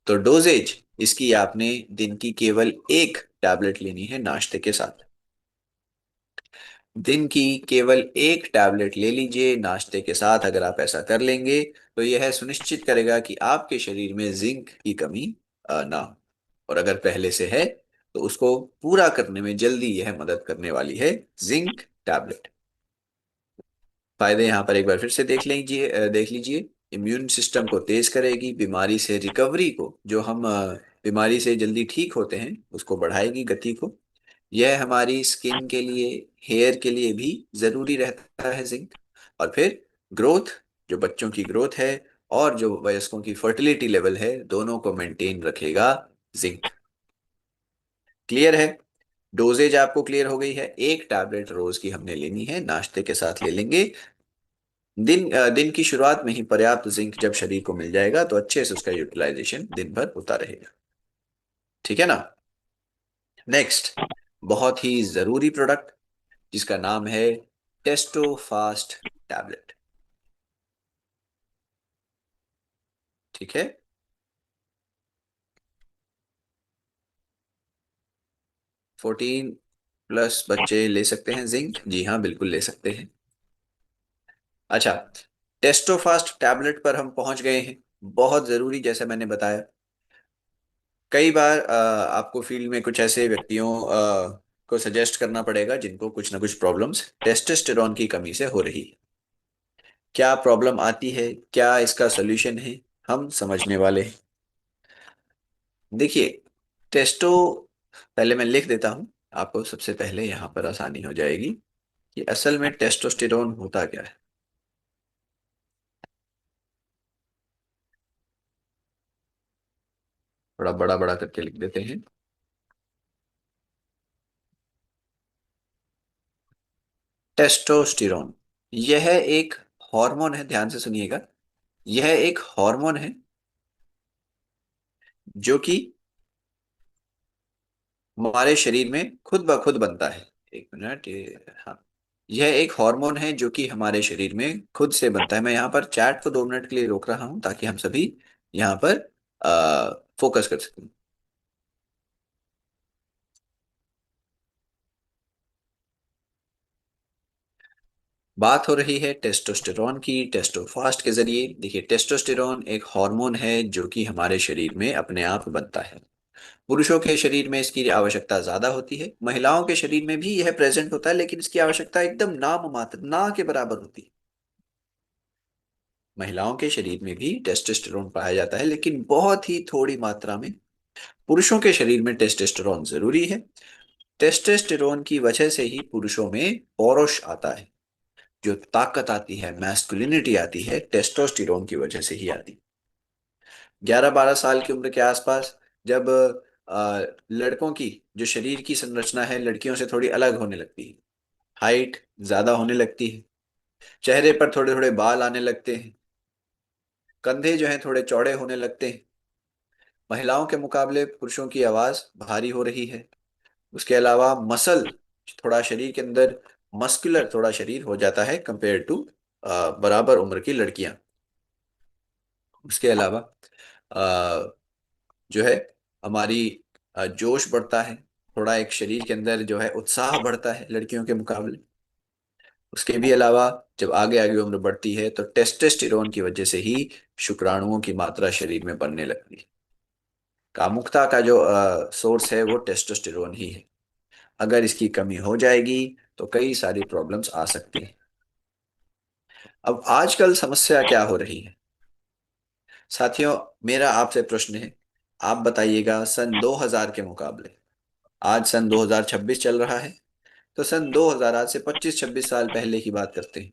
तो डोजेज इसकी आपने दिन की केवल एक टैबलेट लेनी है नाश्ते के साथ। दिन की केवल एक टैबलेट ले लीजिए नाश्ते के साथ। अगर आप ऐसा कर लेंगे तो यह सुनिश्चित करेगा कि आपके शरीर में जिंक की कमी ना हो। और अगर पहले से है तो उसको पूरा करने में जल्दी यह मदद करने वाली है जिंक टैबलेट। फायदे यहाँ पर एक बार फिर से देख लीजिए। इम्यून सिस्टम को तेज करेगी, बीमारी से रिकवरी को, जो हम बीमारी से जल्दी ठीक होते हैं, उसको बढ़ाएगी गति को। यह हमारी स्किन के लिए, हेयर के लिए भी जरूरी रहता है जिंक। और फिर ग्रोथ, जो बच्चों की ग्रोथ है और जो वयस्कों की फर्टिलिटी लेवल है, दोनों को मेंटेन रखेगा जिंक। क्लियर है। डोजेज आपको क्लियर हो गई है। एक टैबलेट रोज की हमने लेनी है, नाश्ते के साथ ले लेंगे। दिन की शुरुआत में ही पर्याप्त जिंक जब शरीर को मिल जाएगा तो अच्छे से उसका यूटिलाइजेशन दिन भर होता रहेगा। ठीक है ना। नेक्स्ट, बहुत ही जरूरी प्रोडक्ट जिसका नाम है टेस्टो फास्ट टैबलेट। ठीक है। 14+ बच्चे ले सकते हैं जिंक, जी हाँ बिल्कुल ले सकते हैं। अच्छा, टेस्टो फास्ट टैबलेट पर हम पहुंच गए हैं। बहुत जरूरी, जैसा मैंने बताया, कई बार आपको फील्ड में कुछ ऐसे व्यक्तियों को सजेस्ट करना पड़ेगा जिनको कुछ ना कुछ प्रॉब्लम्स टेस्टोस्टेरोन की कमी से हो रही है। क्या प्रॉब्लम आती है, क्या इसका सोल्यूशन है, हम समझने वाले हैं। देखिए, टेस्टो, पहले मैं लिख देता हूं आपको, सबसे पहले यहां पर आसानी हो जाएगी कि असल में टेस्टोस्टेरोन होता क्या है। थोड़ा बड़ा बड़ा करके लिख देते हैं। टेस्टोस्टेरोन यह एक हार्मोन है, ध्यान से सुनिएगा। यह एक हार्मोन है जो कि हमारे शरीर में खुद ब खुद बनता है। एक मिनट, ये हाँ, यह एक हार्मोन है जो कि हमारे शरीर में खुद से बनता है। मैं यहाँ पर चैट को 2 मिनट के लिए रोक रहा हूँ ताकि हम सभी यहाँ पर फोकस कर सकें। बात हो रही है टेस्टोस्टेरॉन की, टेस्टोफास्ट के जरिए। देखिए, टेस्टोस्टेरॉन एक हार्मोन है जो कि हमारे शरीर में अपने आप बनता है। पुरुषों के शरीर में इसकी आवश्यकता ज्यादा होती है, महिलाओं के शरीर में भी यह प्रेजेंट होता है, लेकिन इसकी आवश्यकता एकदम नाम मात्र, ना के बराबर होती है। महिलाओं के शरीर में भी टेस्टोस्टेरोन पाया जाता है, लेकिन बहुत ही थोड़ी मात्रा में। पुरुषों के शरीर में टेस्टोस्टेरोन जरूरी है। टेस्टोस्टेरोन की वजह से ही पुरुषों में पौरुष आता है। जो ताकत आती है, मैस्कुलिनिटी आती है, टेस्टोस्टेरोन की वजह से ही आती है। 11-12 साल की उम्र के आसपास, जब लड़कों की जो शरीर की संरचना है लड़कियों से थोड़ी अलग होने लगती है, हाइट ज्यादा होने लगती है, चेहरे पर थोड़े थोड़े बाल आने लगते हैं, कंधे जो हैं थोड़े चौड़े होने लगते हैं, महिलाओं के मुकाबले पुरुषों की आवाज भारी हो रही है। उसके अलावा मसल, थोड़ा शरीर के अंदर मस्कुलर थोड़ा शरीर हो जाता है कंपेयर टू बराबर उम्र की लड़कियां। उसके अलावा जो है हमारी जोश बढ़ता है, थोड़ा एक शरीर के अंदर जो है उत्साह बढ़ता है लड़कियों के मुकाबले। उसके भी अलावा जब आगे आगे उम्र बढ़ती है तो टेस्टोस्टेरोन की वजह से ही शुक्राणुओं की मात्रा शरीर में बढ़ने लगती है। कामुकता का जो सोर्स है वो टेस्टोस्टेरोन ही है। अगर इसकी कमी हो जाएगी तो कई सारी प्रॉब्लम्स आ सकती हैं। अब आजकल समस्या क्या हो रही है साथियों, मेरा आपसे प्रश्न है। आप बताइएगा, सन 2000 के मुकाबले आज सन 2026 चल रहा है, तो सन 2000 आज से 25-26 साल पहले की बात करते हैं।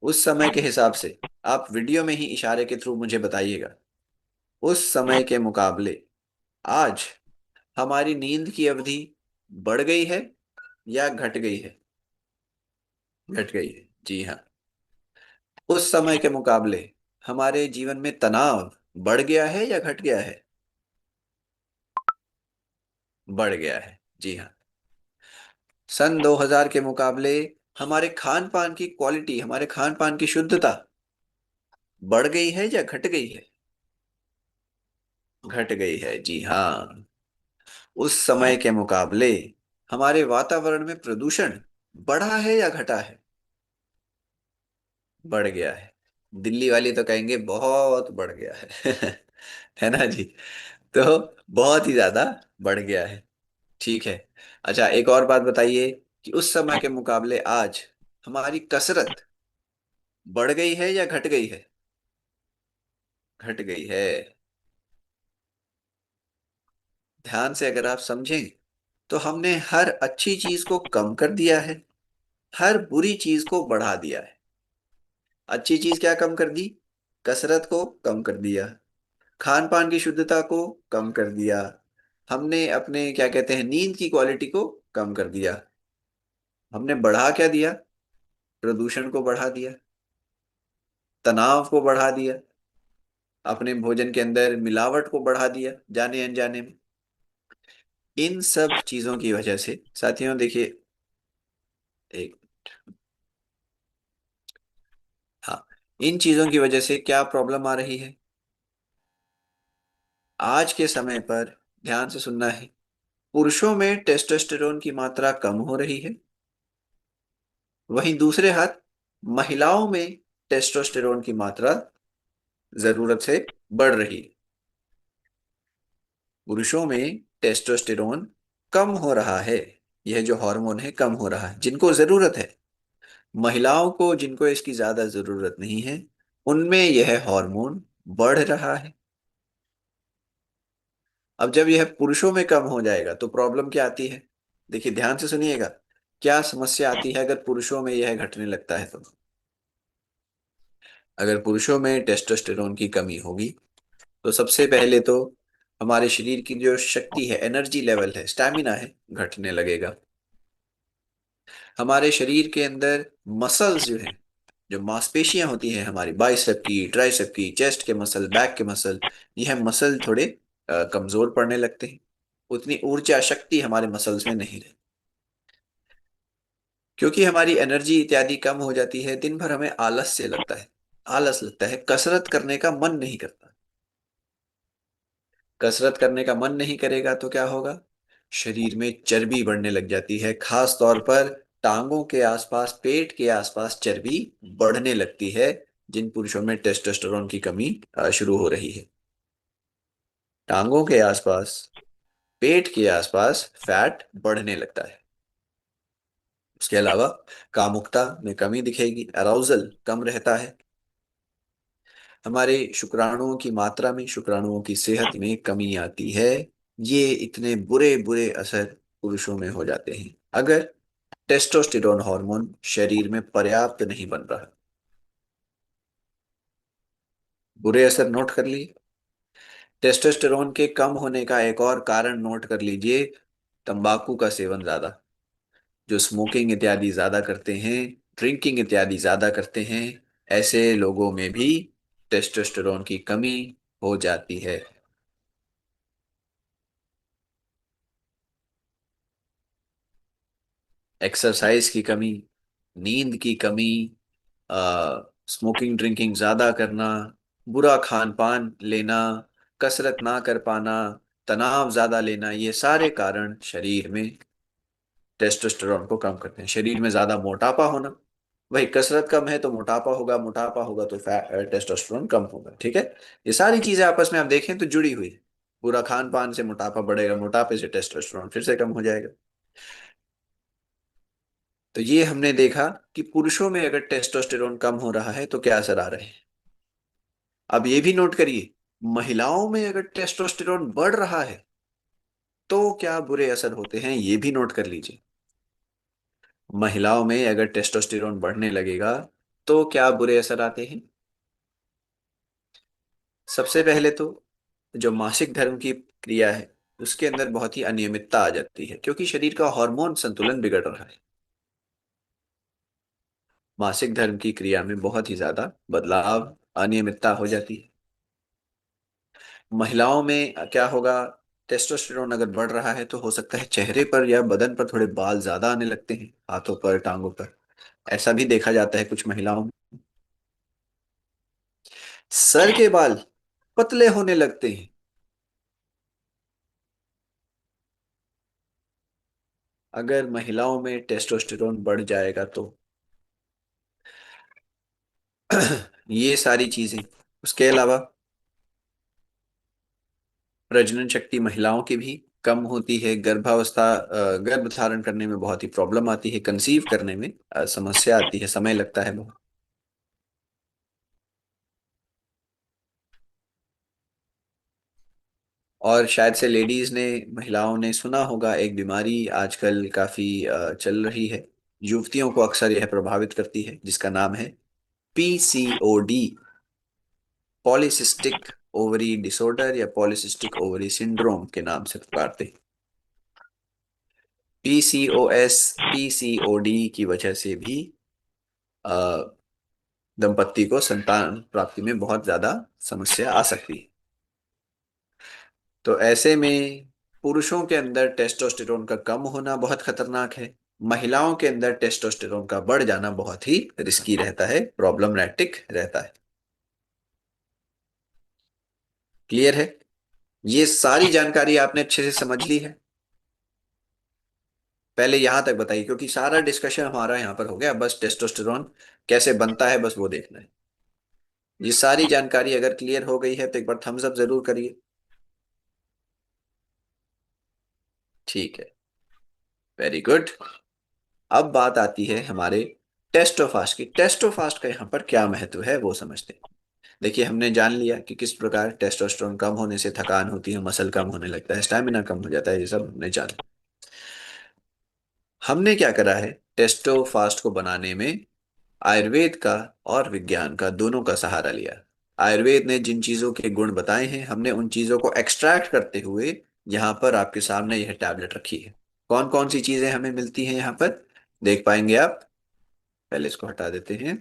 उस समय के हिसाब से आप वीडियो में ही इशारे के थ्रू मुझे बताइएगा, उस समय के मुकाबले आज हमारी नींद की अवधि बढ़ गई है या घट गई है? घट गई है, जी हाँ। उस समय के मुकाबले हमारे जीवन में तनाव बढ़ गया है या घट गया है? बढ़ गया है, जी हाँ। सन 2000 के मुकाबले हमारे खान पान की क्वालिटी, हमारे खान पान की शुद्धता बढ़ गई है या घट गई है? घट गई है, जी हाँ। उस समय के मुकाबले हमारे वातावरण में प्रदूषण बढ़ा है या घटा है? बढ़ गया है। दिल्ली वाली तो कहेंगे बहुत बढ़ गया है है ना जी? तो बहुत ही ज्यादा बढ़ गया है। ठीक है। अच्छा, एक और बात बताइए कि उस समय के मुकाबले आज हमारी कसरत बढ़ गई है या घट गई है? घट गई है। ध्यान से अगर आप समझें तो हमने हर अच्छी चीज को कम कर दिया है, हर बुरी चीज को बढ़ा दिया है। अच्छी चीज क्या कम कर दी? कसरत को कम कर दिया, खान पान की शुद्धता को कम कर दिया, हमने अपने क्या कहते हैं नींद की क्वालिटी को कम कर दिया। हमने बढ़ा क्या दिया? प्रदूषण को बढ़ा दिया, तनाव को बढ़ा दिया, अपने भोजन के अंदर मिलावट को बढ़ा दिया जाने अनजाने में। इन सब चीजों की वजह से साथियों देखिए, एक, हाँ, इन चीजों की वजह से क्या प्रॉब्लम आ रही है आज के समय पर? ध्यान से सुनना है। पुरुषों में टेस्टोस्टेरोन की मात्रा कम हो रही है, वहीं दूसरे हाथ महिलाओं में टेस्टोस्टेरोन की मात्रा जरूरत से बढ़ रही है। पुरुषों में टेस्टोस्टेरोन कम हो रहा है, यह जो हार्मोन है कम हो रहा है जिनको जरूरत है। महिलाओं को, जिनको इसकी ज्यादा जरूरत नहीं है, उनमें यह हार्मोन बढ़ रहा है। अब जब यह पुरुषों में कम हो जाएगा तो प्रॉब्लम क्या आती है? देखिए, ध्यान से सुनिएगा। क्या समस्या आती है अगर पुरुषों में यह घटने लगता है तो? अगर पुरुषों में टेस्टोस्टेरोन की कमी होगी तो सबसे पहले तो हमारे शरीर की जो शक्ति है, एनर्जी लेवल है, स्टैमिना है, घटने लगेगा। हमारे शरीर के अंदर मसल्स जो हैं, जो मांसपेशियां होती हैं हमारी, बाइसेप की, ट्राइसेप की, चेस्ट के मसल, बैक के मसल, यह मसल थोड़े कमजोर पड़ने लगते हैं। उतनी ऊर्जा शक्ति हमारे मसल्स में नहीं रहती, क्योंकि हमारी एनर्जी इत्यादि कम हो जाती है। दिन भर हमें आलस से लगता है, आलस लगता है, कसरत करने का मन नहीं करता। कसरत करने का मन नहीं करेगा तो क्या होगा? शरीर में चर्बी बढ़ने लग जाती है, खास तौर पर टांगों के आसपास, पेट के आसपास चर्बी बढ़ने लगती है, जिन पुरुषों में टेस्टोस्टेरोन की कमी शुरू हो रही है। टांगों के आसपास, पेट के आसपास फैट बढ़ने लगता है। उसके अलावा कामुकता में कमी दिखेगी, अराउजल कम रहता है। हमारे शुक्राणुओं की मात्रा में, शुक्राणुओं की सेहत में कमी आती है। ये इतने बुरे बुरे असर पुरुषों में हो जाते हैं अगर टेस्टोस्टेरोन हार्मोन शरीर में पर्याप्त नहीं बन रहा। बुरे असर नोट कर लिए। टेस्टोस्टेरोन के कम होने का एक और कारण नोट कर लीजिए, तंबाकू का सेवन ज्यादा। जो स्मोकिंग इत्यादि ज्यादा करते हैं, ड्रिंकिंग इत्यादि ज्यादा करते हैं, ऐसे लोगों में भी टेस्टोस्टेरोन की कमी हो जाती है। एक्सरसाइज की कमी, नींद की कमी, स्मोकिंग ड्रिंकिंग ज्यादा करना, बुरा खान पान लेना, कसरत ना कर पाना, तनाव ज्यादा लेना, ये सारे कारण शरीर में टेस्टोस्टेरोन को कम करते हैं। शरीर में ज्यादा मोटापा होना, भाई कसरत कम है तो मोटापा होगा, मोटापा होगा तो टेस्टोस्टेरोन कम होगा। ठीक है, ये सारी चीजें आपस में आप देखें तो जुड़ी हुई है। बुरा खान पान से मोटापा बढ़ेगा, मोटापे से टेस्टोस्टेरोन फिर से कम हो जाएगा। तो ये हमने देखा कि पुरुषों में अगर टेस्टोस्टेरोन कम हो रहा है तो क्या असर आ रहे हैं। अब ये भी नोट करिए, महिलाओं में अगर टेस्टोस्टेरोन बढ़ रहा है तो क्या बुरे असर होते हैं, ये भी नोट कर लीजिए। महिलाओं में अगर टेस्टोस्टेरोन बढ़ने लगेगा तो क्या बुरे असर आते हैं। सबसे पहले तो जो मासिक धर्म की क्रिया है उसके अंदर बहुत ही अनियमितता आ जाती है, क्योंकि शरीर का हार्मोन संतुलन बिगड़ रहा है। मासिक धर्म की क्रिया में बहुत ही ज्यादा बदलाव, अनियमितता हो जाती है। महिलाओं में क्या होगा? टेस्टोस्टेरोन अगर बढ़ रहा है तो हो सकता है चेहरे पर या बदन पर थोड़े बाल ज्यादा आने लगते हैं, हाथों पर, टांगों पर। ऐसा भी देखा जाता है कुछ महिलाओं में। सर के बाल पतले होने लगते हैं अगर महिलाओं में टेस्टोस्टेरोन बढ़ जाएगा तो। ये सारी चीजें। उसके अलावा प्रजनन शक्ति महिलाओं की भी कम होती है, गर्भावस्था, गर्भ धारण करने में बहुत ही प्रॉब्लम आती है, कंसीव करने में समस्या आती है, समय लगता है बहुत। और शायद से लेडीज ने, महिलाओं ने सुना होगा, एक बीमारी आजकल काफी चल रही है, युवतियों को अक्सर यह प्रभावित करती है, जिसका नाम है पीसीओडी, पॉलीसिस्टिक ओवरी डिसऑर्डर या पॉलीसिस्टिक ओवरी सिंड्रोम के नाम से पुकारते हैं। पीसीओएस, पीसीओडी की वजह से भी अ, दंपत्ति को संतान प्राप्ति में बहुत ज्यादा समस्या आ सकती है। तो ऐसे में पुरुषों के अंदर टेस्टोस्टेरोन का कम होना बहुत खतरनाक है, महिलाओं के अंदर टेस्टोस्टेरोन का बढ़ जाना बहुत ही रिस्की रहता है, प्रॉब्लमैटिक रहता है। क्लियर है? ये सारी जानकारी आपने अच्छे से समझ ली है? पहले यहां तक बताइए, क्योंकि सारा डिस्कशन हमारा यहां पर हो गया, बस टेस्टोस्टेरोन कैसे बनता है बस वो देखना है। ये सारी जानकारी अगर क्लियर हो गई है तो एक बार थम्स अप जरूर करिए। ठीक है, वेरी गुड। अब बात आती है हमारे टेस्टोफास्ट की। टेस्टोफास्ट का यहाँ पर क्या महत्व है वो समझते हैं। देखिए, हमने जान लिया कि किस प्रकार टेस्टोस्टेरोन कम होने से थकान होती है, मसल कम होने लगता है, स्टैमिना कम हो जाता है, ये सब हमने जाना। हमने क्या करा है, टेस्टोफास्ट को बनाने में आयुर्वेद का और विज्ञान का, दोनों का सहारा लिया। आयुर्वेद ने जिन चीजों के गुण बताए हैं, हमने उन चीजों को एक्सट्रैक्ट करते हुए यहाँ पर आपके सामने यह टैबलेट रखी है। कौन कौन सी चीजें हमें मिलती हैं यहाँ पर? देख पाएंगे आप? पहले इसको हटा देते हैं।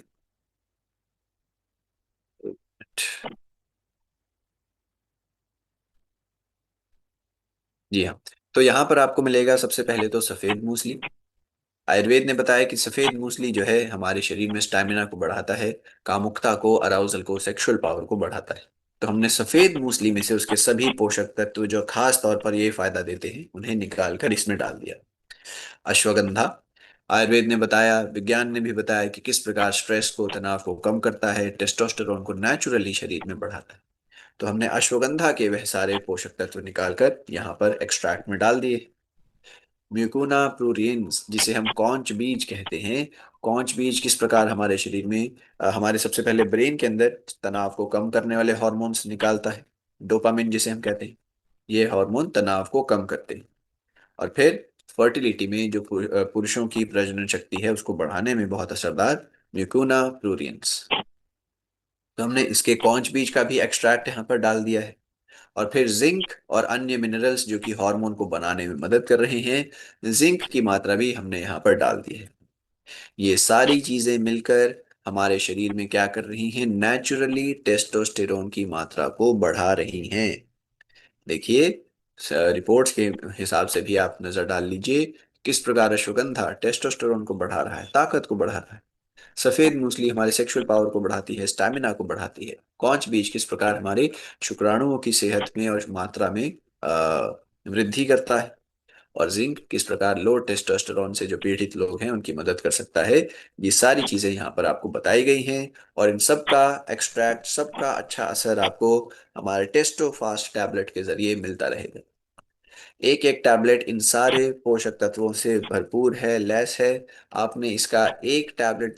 जी हाँ। तो यहाँ पर आपको मिलेगा सबसे पहले तो सफेद मूसली। आयुर्वेद ने बताया कि सफेद मूसली जो है हमारे शरीर में स्टैमिना को बढ़ाता है, कामुकता को, अराउजल को, सेक्सुअल पावर को बढ़ाता है। तो हमने सफेद मूसली में से उसके सभी पोषक तत्व जो खास तौर पर ये फायदा देते हैं उन्हें निकाल कर इसमें डाल दिया। अश्वगंधा। आयुर्वेद ने बताया, विज्ञान ने भी बताया कि किस प्रकार स्ट्रेस को, तनाव को कम करता है, टेस्टोस्टेरोन को नेचुरली शरीर में बढ़ाता है। तो हमने अश्वगंधा के वह सारे पोषक तत्व निकालकर यहाँ पर एक्सट्रैक्ट में डाल दिए। म्यूकोना प्रूरियंस, जिसे हम कौच बीज कहते हैं। कौच बीज किस प्रकार हमारे शरीर में हमारे सबसे पहले ब्रेन के अंदर तनाव को कम करने वाले हॉर्मोन्स निकालता है, डोपामिन जिसे हम कहते हैं। ये हार्मोन तनाव को कम करते हैं। और फिर फर्टिलिटी में जो पुरुषों की प्रजनन शक्ति है उसको बढ़ाने में बहुत असरदार म्यूकोना प्रूरियंस। तो हमने इसके कौच बीज का भी एक्सट्रैक्ट यहाँ पर डाल दिया है। और फिर जिंक और अन्य मिनरल्स जो कि हार्मोन को बनाने में मदद कर रहे हैं, जिंक की मात्रा भी हमने यहाँ पर डाल दी है। ये सारी चीजें मिलकर हमारे शरीर में क्या कर रही हैं? नेचुरली टेस्टोस्टेरोन की मात्रा को बढ़ा रही हैं। देखिए, रिपोर्ट्स के हिसाब से भी आप नजर डाल लीजिए किस प्रकार अश्वगंधा टेस्टोस्टेरोन को बढ़ा रहा है, ताकत को बढ़ा रहा है। सफेद मूसली हमारे सेक्सुअल पावर को बढ़ाती है, स्टैमिना को बढ़ाती है। कौच बीज किस प्रकार हमारे शुक्राणुओं की सेहत में और मात्रा में वृद्धि करता है। और जिंक किस प्रकार लो टेस्टोस्टेरोन से जो पीड़ित लोग हैं उनकी मदद कर सकता है। ये सारी चीजें यहाँ पर आपको बताई गई हैं। और इन सब का एक्सट्रैक्ट, सबका अच्छा असर आपको हमारे टेस्टोफास्ट टैबलेट के जरिए मिलता रहेगा। एक एक टैबलेट इन सारे पोषक तत्वों से भरपूर है, लैस है। आपने इसका एक टैबलेट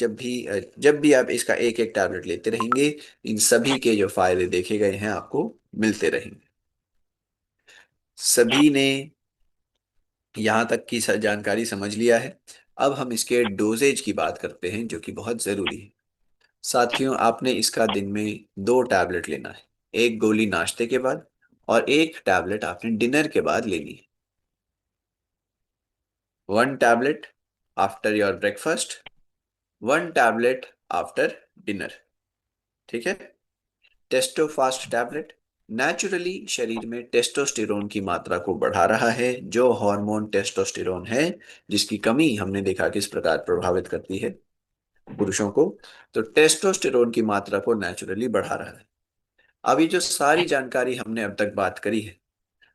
जब भी आप इसका एक एक टैबलेट लेते रहेंगे, इन सभी के जो फायदे देखे गए हैं आपको मिलते रहेंगे। सभी ने यहाँ तक की जानकारी समझ लिया है। अब हम इसके डोजेज की बात करते हैं जो कि बहुत जरूरी है। साथियों, आपने इसका दिन में 2 टैबलेट लेना है। एक गोली नाश्ते के बाद और एक टैबलेट आपने डिनर के बाद लेनी है। 1 tablet after your breakfast, 1 tablet after dinner. ठीक है। टेस्टोफास्ट टैबलेट नेचुरली शरीर में टेस्टोस्टेरोन की मात्रा को बढ़ा रहा है। जो हार्मोन टेस्टोस्टेरोन है, जिसकी कमी हमने देखा किस प्रकार प्रभावित करती है पुरुषों को, तो टेस्टोस्टेरोन की मात्रा को नेचुरली बढ़ा रहा है। अब ये जो सारी जानकारी हमने अब तक बात करी है,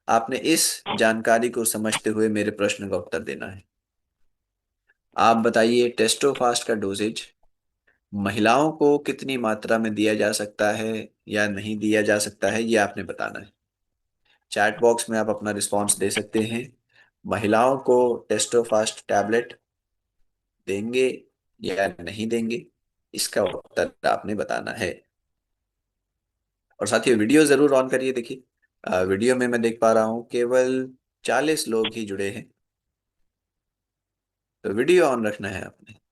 आपने इस जानकारी को समझते हुए मेरे प्रश्न का उत्तर देना है। आप बताइए, टेस्टोफास्ट का डोजेज महिलाओं को कितनी मात्रा में दिया जा सकता है या नहीं दिया जा सकता है, ये आपने बताना है। चैट बॉक्स में आप अपना रिस्पॉन्स दे सकते हैं। महिलाओं को टेस्टोफास्ट टैबलेट देंगे या नहीं देंगे, इसका उत्तर आपने बताना है। और साथियों, वीडियो जरूर ऑन करिए। देखिए, वीडियो में मैं देख पा रहा हूँ केवल 40 लोग ही जुड़े हैं। तो वीडियो ऑन रखना है आपने।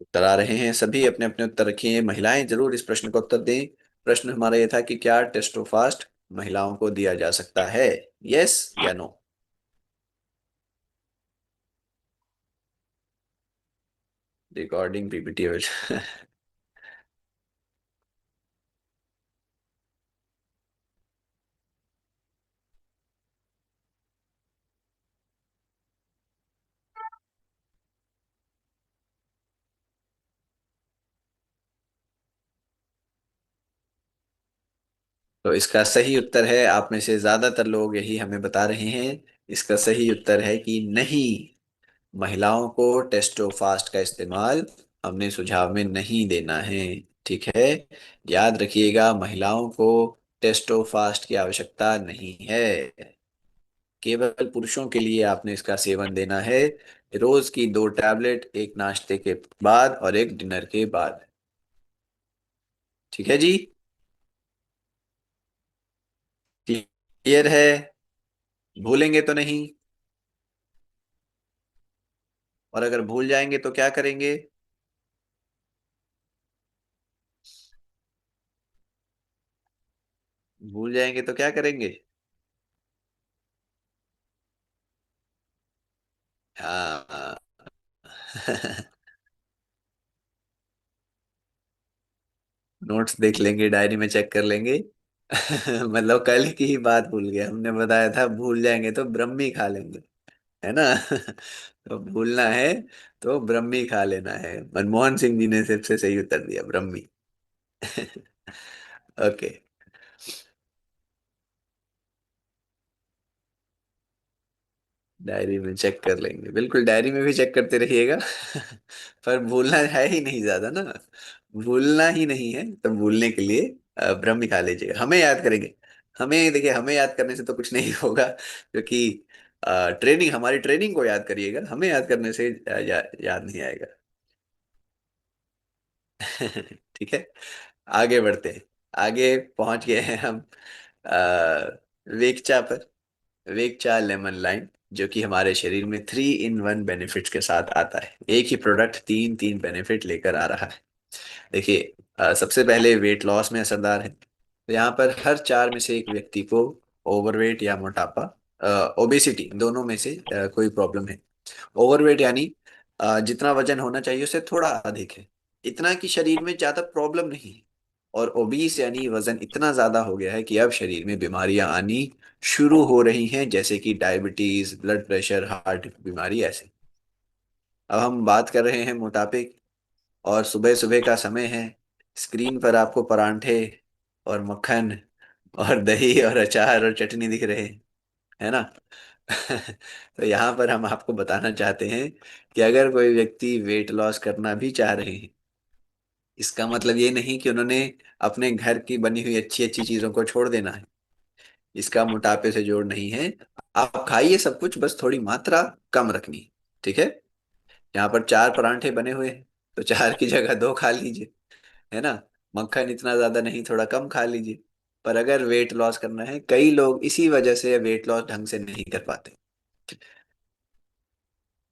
उत्तर आ रहे हैं, सभी अपने अपने उत्तर रखिए। महिलाएं जरूर इस प्रश्न का उत्तर दें। प्रश्न हमारा यह था कि क्या टेस्टोफास्ट महिलाओं को दिया जा सकता है, यस या नो। Recording PPT. तो इसका सही उत्तर है, आप में से ज्यादातर लोग यही हमें बता रहे हैं, इसका सही उत्तर है कि नहीं, महिलाओं को टेस्टोफास्ट का इस्तेमाल हमने सुझाव में नहीं देना है। ठीक है। याद रखिएगा, महिलाओं को टेस्टोफास्ट की आवश्यकता नहीं है। केवल पुरुषों के लिए आपने इसका सेवन देना है। रोज की 2 टैबलेट, एक नाश्ते के बाद और एक डिनर के बाद। ठीक है जी। ईयर है, भूलेंगे तो नहीं, और अगर भूल जाएंगे तो क्या करेंगे? भूल जाएंगे तो क्या करेंगे? हाँ। नोट्स देख लेंगे, डायरी में चेक कर लेंगे। मतलब कल की ही बात भूल गए, हमने बताया था भूल जाएंगे तो ब्रह्मी खा लेंगे, है ना? तो भूलना है तो ब्रह्मी खा लेना है। मनमोहन सिंह जी ने सबसे सही उत्तर दिया, ब्रह्मी। ओके। डायरी में चेक कर लेंगे, बिल्कुल डायरी में भी चेक करते रहिएगा। पर भूलना है ही नहीं ज्यादा ना, भूलना ही नहीं है तो भूलने के लिए ब्रह्म खा लीजिएगा, हमें याद करेंगे। हमें देखिए, हमें याद करने से तो कुछ नहीं होगा, क्योंकि ट्रेनिंग, हमारी ट्रेनिंग को याद करिएगा, हमें याद करने से याद नहीं आएगा। ठीक है, आगे बढ़ते हैं। आगे पहुंच गए हैं हम वेकचा पर। वेकचा लेमन लाइम, जो कि हमारे शरीर में 3 in 1 बेनिफिट्स के साथ आता है। एक ही प्रोडक्ट तीन तीन बेनिफिट लेकर आ रहा है। देखिए, सबसे पहले वेट लॉस में असरदार है। तो यहाँ पर हर चार में से एक व्यक्ति को ओवरवेट या मोटापा, ओबेसिटी, दोनों में से कोई प्रॉब्लम है। ओवरवेट यानी जितना वजन होना चाहिए उससे थोड़ा अधिक है, इतना कि शरीर में ज्यादा प्रॉब्लम नहीं है। और ओबीस यानी वजन इतना ज्यादा हो गया है कि अब शरीर में बीमारियां आनी शुरू हो रही हैं, जैसे कि डायबिटीज, ब्लड प्रेशर, हार्ट बीमारी, ऐसे। अब हम बात कर रहे हैं मोटापे की, और सुबह सुबह का समय है, स्क्रीन पर आपको परांठे और मक्खन और दही और अचार और चटनी दिख रहे हैं, है ना? तो यहाँ पर हम आपको बताना चाहते हैं कि अगर कोई व्यक्ति वेट लॉस करना भी चाह रहे हैं, इसका मतलब ये नहीं कि उन्होंने अपने घर की बनी हुई अच्छी अच्छी चीजों को छोड़ देना है। इसका मोटापे से जोड़ नहीं है। आप खाइए सब कुछ, बस थोड़ी मात्रा कम रखनी है। ठीक है? यहाँ पर चार परांठे बने हुए हैं, तो चार की जगह दो खा लीजिए, है ना? मक्खन इतना ज्यादा नहीं, थोड़ा कम खा लीजिए। पर अगर वेट लॉस करना है, कई लोग इसी वजह से वेट लॉस ढंग से नहीं कर पाते।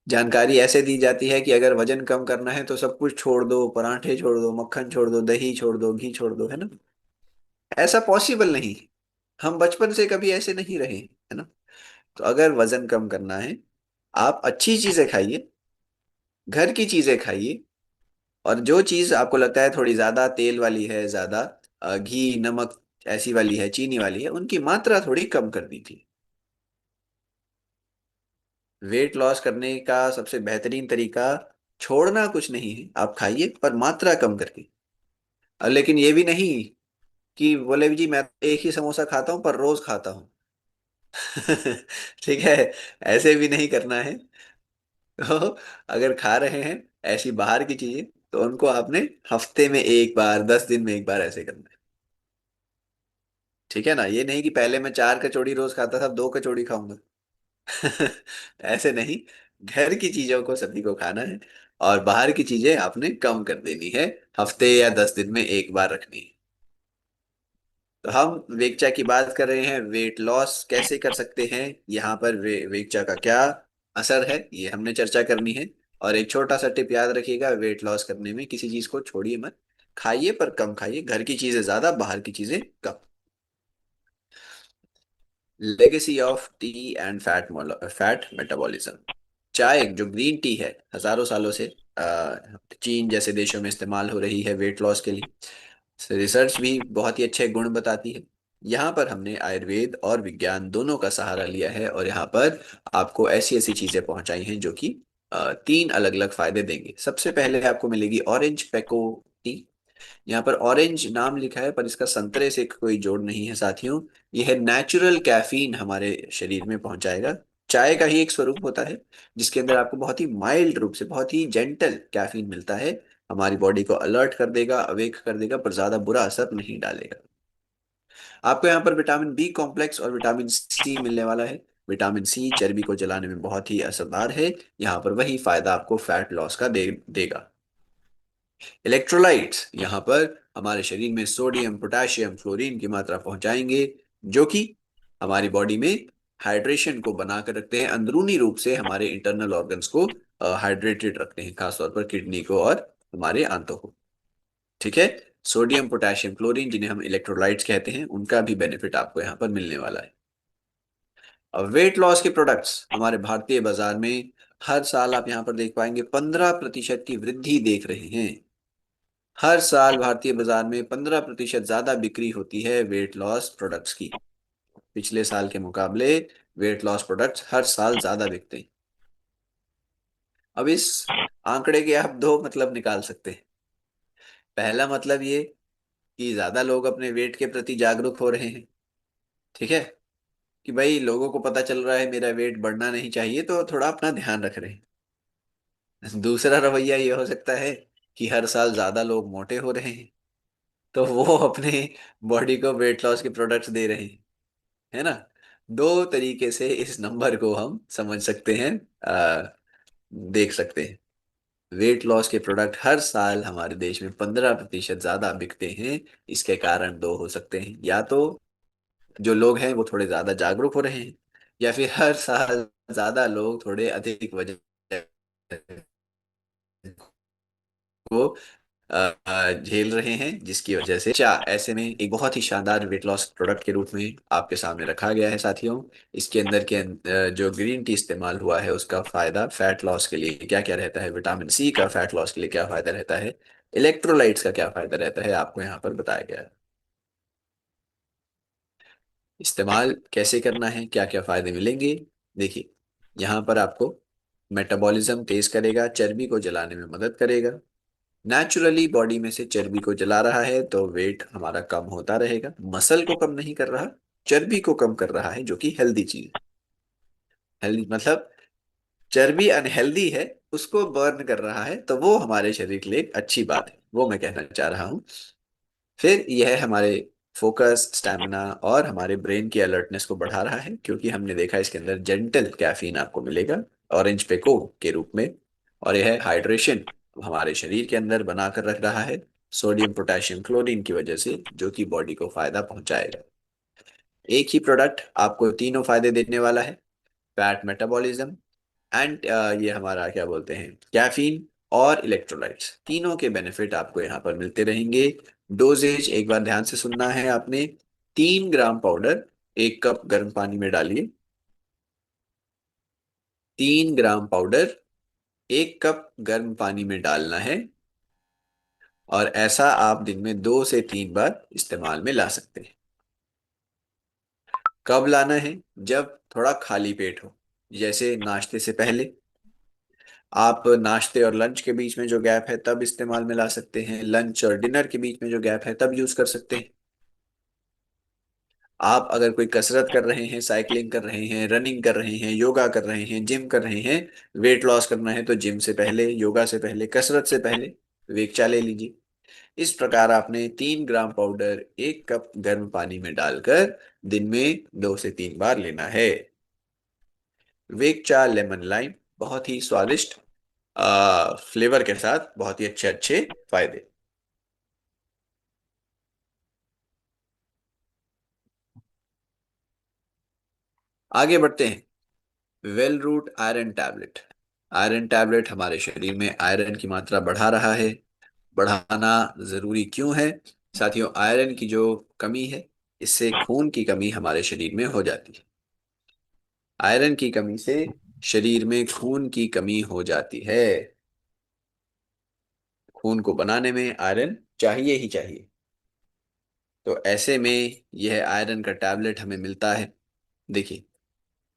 जानकारी ऐसे दी जाती है कि अगर वजन कम करना है तो सब कुछ छोड़ दो, पराठे छोड़ दो, मक्खन छोड़ दो, दही छोड़ दो, घी छोड़ दो, है ना? ऐसा पॉसिबल नहीं। हम बचपन से कभी ऐसे नहीं रहे, है ना? तो अगर वजन कम करना है, आप अच्छी चीजें खाइए, घर की चीजें खाइए। और जो चीज आपको लगता है थोड़ी ज्यादा तेल वाली है, ज्यादा घी नमक ऐसी वाली है, चीनी वाली है, उनकी मात्रा थोड़ी कम कर दीजिए। वेट लॉस करने का सबसे बेहतरीन तरीका छोड़ना कुछ नहीं है, आप खाइए पर मात्रा कम करके। लेकिन ये भी नहीं कि बोले जी मैं तो एक ही समोसा खाता हूं पर रोज खाता हूं। ठीक है, ऐसे भी नहीं करना है। तो अगर खा रहे हैं ऐसी बाहर की चीजें, तो उनको आपने हफ्ते में एक बार, 10 दिन में एक बार ऐसे करना है। ठीक है ना? ये नहीं कि पहले मैं 4 कचौड़ी रोज खाता था, अब 2 कचौड़ी खाऊंगा। ऐसे नहीं, घर की चीजों को सभी को खाना है, और बाहर की चीजें आपने कम कर देनी है, हफ्ते या 10 दिन में एक बार रखनी है। तो हम वेगचा की बात कर रहे हैं, वेट लॉस कैसे कर सकते हैं, यहाँ पर वेगचा का क्या असर है, ये हमने चर्चा करनी है। और एक छोटा सा टिप याद रखिएगा, वेट लॉस करने में किसी चीज को छोड़िए मत, खाइए पर कम खाइए, घर की चीजें ज्यादा, बाहर की चीजें कम। Legacy of tea and fat metabolism. चाय जो ग्रीन टी है, हजारों सालों से चीन जैसे देशों में इस्तेमाल हो रही है वेट लॉस के लिए। रिसर्च भी बहुत ही अच्छे गुण बताती है। यहाँ पर हमने आयुर्वेद और विज्ञान दोनों का सहारा लिया है, और यहाँ पर आपको ऐसी ऐसी चीजें पहुंचाई हैं जो कि 3 अलग अलग फायदे देंगे। सबसे पहले आपको मिलेगी ऑरेंज पेको टी। यहाँ पर ऑरेंज नाम लिखा है पर इसका संतरे से कोई जोड़ नहीं है साथियों। यह है नेचुरल कैफीन हमारे शरीर में पहुंचाएगा। चाय का ही एक स्वरूप होता है, जिसके अंदर आपको बहुत ही माइल्ड रूप से, बहुत ही जेंटल कैफीन मिलता है। हमारी बॉडी को अलर्ट कर देगा, अवेक कर देगा, पर ज्यादा बुरा असर नहीं डालेगा। आपको यहाँ पर विटामिन बी कॉम्प्लेक्स और विटामिन सी मिलने वाला है। विटामिन सी चर्बी को जलाने में बहुत ही असरदार है। यहाँ पर वही फायदा आपको फैट लॉस का देगा। इलेक्ट्रोलाइट्स यहाँ पर हमारे शरीर में सोडियम, पोटेशियम, फ्लोरीन की मात्रा पहुंचाएंगे, जो कि हमारी बॉडी में हाइड्रेशन को बना कर रखते हैं, अंदरूनी रूप से हमारे इंटरनल ऑर्गन्स को हाइड्रेटेड रखते हैं, खासतौर पर किडनी को और हमारे आंतों को। ठीक है। सोडियम पोटेशियम क्लोरीन, जिन्हें हम इलेक्ट्रोलाइट्स कहते हैं, उनका भी बेनिफिट आपको यहाँ पर मिलने वाला है। अब वेट लॉस के प्रोडक्ट्स हमारे भारतीय बाजार में हर साल आप यहाँ पर देख पाएंगे 15% की वृद्धि देख रहे हैं। हर साल भारतीय बाजार में 15% ज्यादा बिक्री होती है वेट लॉस प्रोडक्ट्स की। पिछले साल के मुकाबले वेट लॉस प्रोडक्ट्स हर साल ज्यादा बिकते हैं। अब इस आंकड़े के आप दो मतलब निकाल सकते हैं। पहला मतलब ये कि ज्यादा लोग अपने वेट के प्रति जागरूक हो रहे हैं। ठीक है, कि भाई लोगों को पता चल रहा है मेरा वेट बढ़ना नहीं चाहिए, तो थोड़ा अपना ध्यान रख रहे हैं। दूसरा रवैया ये हो सकता है कि हर साल ज्यादा लोग मोटे हो रहे हैं, तो वो अपने बॉडी को वेट लॉस के प्रोडक्ट्स दे रहे हैं, है ना। दो तरीके से इस नंबर को हम समझ सकते हैं, देख सकते हैं। वेट लॉस के प्रोडक्ट हर साल हमारे देश में 15% ज्यादा बिकते हैं। इसके कारण दो हो सकते हैं, या तो जो लोग हैं वो थोड़े ज्यादा जागरूक हो रहे हैं, या फिर हर साल ज्यादा लोग थोड़े अधिक वजन को झेल रहे हैं, जिसकी वजह से ऐसे में एक बहुत ही शानदार वेट लॉस प्रोडक्ट के रूप में आपके सामने रखा गया है साथियों। इसके अंदर जो ग्रीन टी इस्तेमाल हुआ है उसका फायदा फैट लॉस के लिए क्या क्या रहता है, विटामिन सी का फैट लॉस के लिए क्या फायदा रहता है, इलेक्ट्रोलाइट्स का क्या फायदा रहता है, आपको यहाँ पर बताया गया है। इस्तेमाल कैसे करना है, क्या क्या फायदे मिलेंगे, देखिए। यहाँ पर आपको मेटाबॉलिज्म तेज करेगा, चर्बी को जलाने में मदद करेगा। नेचुरली बॉडी में से चर्बी को जला रहा है तो वेट हमारा कम होता रहेगा। मसल को कम नहीं कर रहा, चर्बी को कम कर रहा है, जो कि हेल्दी चीज। हेल्दी मतलब चर्बी अनहेल्दी है, उसको बर्न कर रहा है, तो वो हमारे शरीर के लिए एक अच्छी बात है, वो मैं कहना चाह रहा हूँ। फिर यह हमारे फोकस, स्टैमिना और हमारे ब्रेन की अलर्टनेस को बढ़ा रहा है, क्योंकि हमने देखा इसके अंदर जेंटल कैफीन आपको मिलेगा ऑरेंज पेको के रूप में। और यह हाइड्रेशन हमारे शरीर के अंदर बनाकर रख रहा है, सोडियम पोटेशियम क्लोरीन की वजह से, जो कि बॉडी को फायदा पहुंचाएगा। एक ही प्रोडक्ट आपको तीनों फायदे देने वाला है, फैट मेटाबॉलिज्म एंड ये हमारा क्या बोलते हैं, कैफीन और इलेक्ट्रोलाइट्स, तीनों के बेनिफिट आपको यहाँ पर मिलते रहेंगे। डोजेज एक बार ध्यान से सुनना है आपने। 3 ग्राम पाउडर 1 कप गर्म पानी में डालिए। 3 ग्राम पाउडर 1 कप गर्म पानी में डालना है, और ऐसा आप दिन में 2 से 3 बार इस्तेमाल में ला सकते हैं। कब लाना है, जब थोड़ा खाली पेट हो, जैसे नाश्ते से पहले। आप नाश्ते और लंच के बीच में जो गैप है तब इस्तेमाल में ला सकते हैं, लंच और डिनर के बीच में जो गैप है तब यूज कर सकते हैं। आप अगर कोई कसरत कर रहे हैं, साइकिलिंग कर रहे हैं, रनिंग कर रहे हैं, योगा कर रहे हैं, जिम कर रहे हैं, वेट लॉस करना है, तो जिम से पहले, योगा से पहले, कसरत से पहले वेगचा ले लीजिए। इस प्रकार आपने 3 ग्राम पाउडर 1 कप गर्म पानी में डालकर दिन में 2 से 3 बार लेना है। वेगचा लेमन लाइम, बहुत ही स्वादिष्ट फ्लेवर के साथ, बहुत ही अच्छे अच्छे फायदे। आगे बढ़ते हैं। Well root iron tablet. Iron tablet हमारे शरीर में आयरन की मात्रा बढ़ा रहा है। बढ़ाना जरूरी क्यों है साथियों? आयरन की जो कमी है, इससे खून की कमी हमारे शरीर में हो जाती है। आयरन की कमी से शरीर में खून की कमी हो जाती है। खून को बनाने में आयरन चाहिए ही चाहिए। तो ऐसे में यह आयरन का टैबलेट हमें मिलता है। देखिए,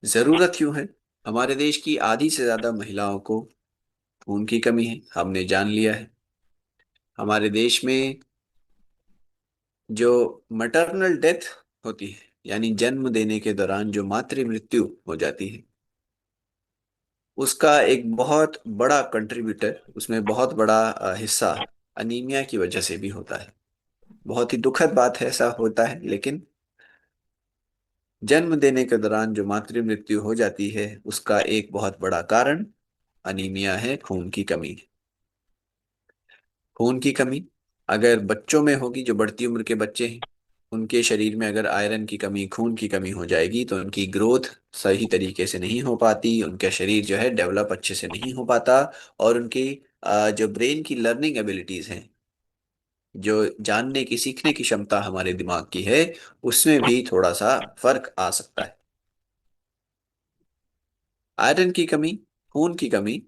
जरूरत क्यों है? हमारे देश की आधी से ज्यादा महिलाओं को खून की कमी है, हमने जान लिया है। हमारे देश में जो मटर्नल डेथ होती है, यानी जन्म देने के दौरान जो मातृ मृत्यु हो जाती है, उसका एक बहुत बड़ा कंट्रीब्यूटर, उसमें बहुत बड़ा हिस्सा अनीमिया की वजह से भी होता है। बहुत ही दुखद बात है, ऐसा होता है, लेकिन जन्म देने के दौरान जो मातृ मृत्यु हो जाती है उसका एक बहुत बड़ा कारण अनीमिया है, खून की कमी है। खून की कमी अगर बच्चों में होगी, जो बढ़ती उम्र के बच्चे हैं, उनके शरीर में अगर आयरन की कमी, खून की कमी हो जाएगी तो उनकी ग्रोथ सही तरीके से नहीं हो पाती, उनका शरीर जो है डेवलप अच्छे से नहीं हो पाता, और उनकी जो ब्रेन की लर्निंग एबिलिटीज हैं, जो जानने की, सीखने की क्षमता हमारे दिमाग की है, उसमें भी थोड़ा सा फर्क आ सकता है। आयरन की कमी, खून की कमी,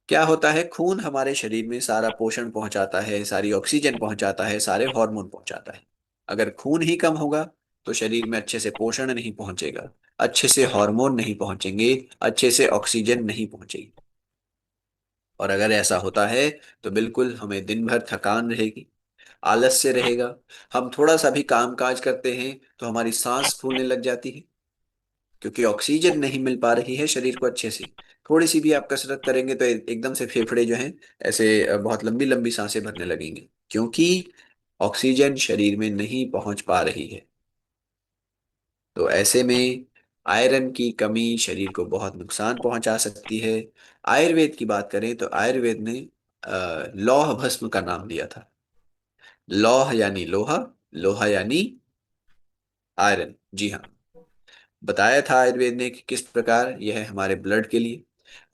क्या होता है, खून हमारे शरीर में सारा पोषण पहुंचाता है, सारी ऑक्सीजन पहुंचाता है, सारे हार्मोन पहुंचाता है। अगर खून ही कम होगा तो शरीर में अच्छे से पोषण नहीं पहुंचेगा, अच्छे से हार्मोन नहीं पहुंचेंगे, अच्छे से ऑक्सीजन नहीं पहुंचेगी। और अगर ऐसा होता है तो बिल्कुल हमें दिन भर थकान रहेगी, आलस्य रहेगा। हम थोड़ा सा भी काम काज करते हैं तो हमारी सांस फूलने लग जाती है, क्योंकि ऑक्सीजन नहीं मिल पा रही है शरीर को अच्छे से। थोड़ी सी भी आप कसरत करेंगे तो एकदम से फेफड़े जो हैं ऐसे बहुत लंबी लंबी सांसें भरने लगेंगे, क्योंकि ऑक्सीजन शरीर में नहीं पहुंच पा रही है। तो ऐसे में आयरन की कमी शरीर को बहुत नुकसान पहुंचा सकती है। आयुर्वेद की बात करें तो आयुर्वेद ने लौह भस्म का नाम दिया था। लौह यानी लोहा, लोहा यानी आयरन, जी हाँ। बताया था आयुर्वेद ने कि किस प्रकार यह हमारे ब्लड के लिए,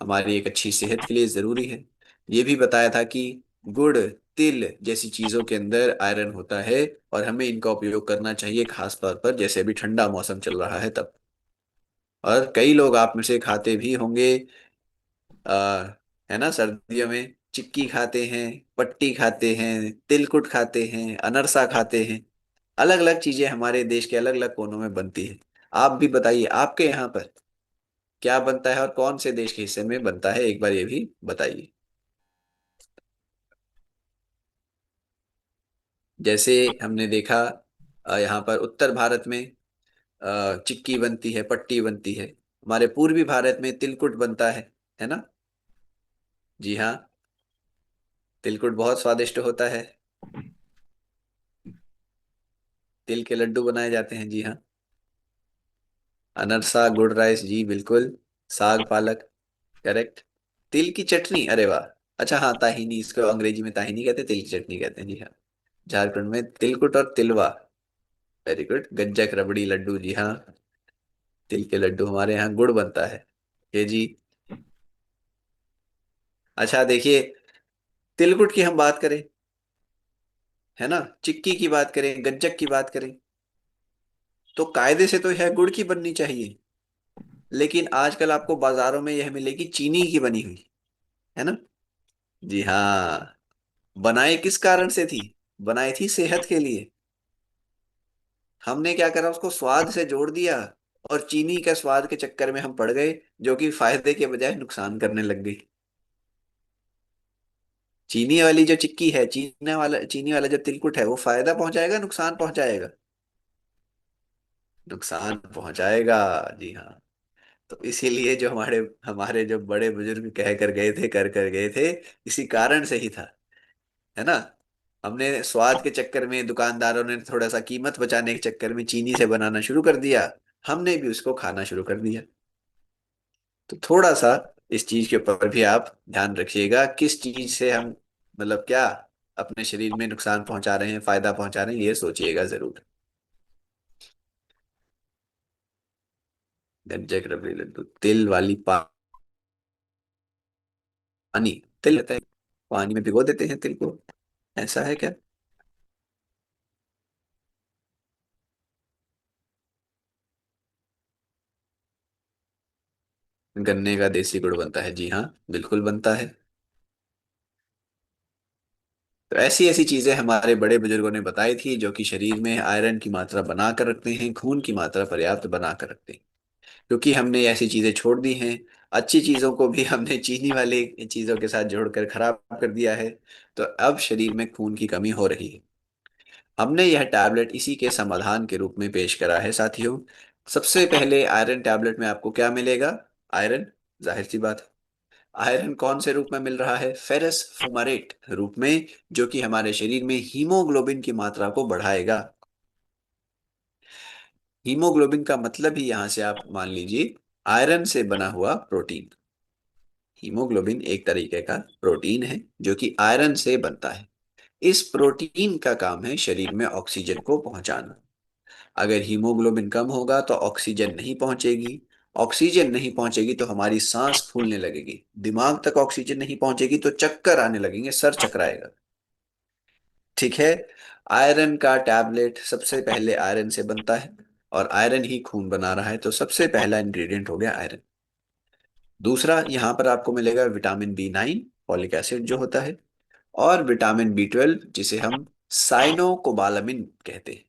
हमारी एक अच्छी सेहत के लिए जरूरी है। ये भी बताया था कि गुड़, तिल जैसी चीजों के अंदर आयरन होता है, और हमें इनका उपयोग करना चाहिए, खास तौर पर जैसे अभी ठंडा मौसम चल रहा है तब। और कई लोग आप में से खाते भी होंगे, आ, है ना, सर्दियों में चिक्की खाते हैं, पट्टी खाते हैं, तिलकुट खाते हैं, अनरसा खाते हैं। अलग अलग चीजें हमारे देश के अलग अलग कोनों में बनती है। आप भी बताइए आपके यहाँ पर क्या बनता है और कौन से देश के हिस्से में बनता है, एक बार ये भी बताइए। जैसे हमने देखा यहाँ पर उत्तर भारत में चिक्की बनती है, पट्टी बनती है। हमारे पूर्वी भारत में तिलकुट बनता है ना। जी हाँ, तिलकुट बहुत स्वादिष्ट होता है। तिल के लड्डू बनाए जाते हैं, जी हाँ। अनरसा, गुड़ राइस, जी बिल्कुल। साग पालक, करेक्ट। तिल की चटनी, अरे वाह। अच्छा हाँ, ताहीनी, इसको अंग्रेजी में ताहीनी कहते हैं, तिल की चटनी कहते हैं, जी हाँ। झारखंड में तिलकुट और तिलवा। Very good. गज्जक, रबड़ी, लड्डू, जी हाँ। तिल के लड्डू हमारे यहाँ गुड़ बनता है, ये जी। अच्छा देखिए, तिलकुट की हम बात करें, है ना, चिक्की की बात करें, गज्जक की बात करें, तो कायदे से तो यह गुड़ की बननी चाहिए। लेकिन आजकल आपको बाजारों में यह मिलेगी चीनी की बनी हुई, है ना। जी हाँ। बनाई किस कारण से थी? बनाई थी सेहत के लिए। हमने क्या करा, उसको स्वाद से जोड़ दिया, और चीनी का स्वाद के चक्कर में हम पड़ गए, जो कि फायदे के बजाय नुकसान करने लग गई। चीनी वाली जो चिक्की है, चीनी वाला जो तिलकुट है, वो फायदा पहुंचाएगा, नुकसान पहुंचाएगा? नुकसान पहुंचाएगा, जी हाँ। तो इसीलिए जो हमारे हमारे जो बड़े बुजुर्ग कह कर गए थे, कर कर गए थे, इसी कारण से ही था, है ना। हमने स्वाद के चक्कर में, दुकानदारों ने थोड़ा सा कीमत बचाने के चक्कर में चीनी से बनाना शुरू कर दिया, हमने भी उसको खाना शुरू कर दिया। तो थोड़ा सा इस चीज के ऊपर भी आप ध्यान रखिएगा, किस चीज से हम, मतलब क्या अपने शरीर में नुकसान पहुंचा रहे हैं, फायदा पहुंचा रहे हैं, ये सोचिएगा जरूर। गज्जक, रबड़ी, लड्डू, तिल वाली पानी, तिल लेते हैं, पानी में भिगो देते हैं तिल को, ऐसा है क्या? गन्ने का देसी गुड़ बनता है, जी हाँ, बिल्कुल बनता है। तो ऐसी ऐसी चीजें हमारे बड़े बुजुर्गों ने बताई थी, जो कि शरीर में आयरन की मात्रा बना कर रखते हैं, खून की मात्रा पर्याप्त बना कर रखते हैं। क्योंकि हमने ऐसी चीजें छोड़ दी हैं, अच्छी चीजों को भी हमने चीनी वाले चीजों के साथ जोड़कर खराब कर दिया है, तो अब शरीर में खून की कमी हो रही है। हमने यह टैबलेट इसी के समाधान के रूप में पेश करा है साथियों। सबसे पहले आयरन टैबलेट में आपको क्या मिलेगा? आयरन, जाहिर सी बात है। आयरन कौन से रूप में मिल रहा है? फेरस फुमारेट रूप में, जो कि हमारे शरीर में हीमोग्लोबिन की मात्रा को बढ़ाएगा। हीमोग्लोबिन का मतलब ही यहां से आप मान लीजिए आयरन से बना हुआ प्रोटीन। हीमोग्लोबिन एक तरीके का प्रोटीन है जो कि आयरन से बनता है। इस प्रोटीन का काम है शरीर में ऑक्सीजन को पहुंचाना। अगर हीमोग्लोबिन कम होगा तो ऑक्सीजन नहीं पहुंचेगी। ऑक्सीजन नहीं पहुंचेगी तो हमारी सांस फूलने लगेगी। दिमाग तक ऑक्सीजन नहीं पहुंचेगी तो चक्कर आने लगेंगे, सर चकराएगा। ठीक है। आयरन का टैबलेट सबसे पहले आयरन से बनता है, और आयरन ही खून बना रहा है, तो सबसे पहला इंग्रेडिएंट हो गया आयरन। दूसरा यहाँ पर आपको मिलेगा विटामिन बी 9, फॉलिक एसिड जो होता है, और विटामिन बी 12 जिसे हम साइनोकोबालामिन कहते हैं।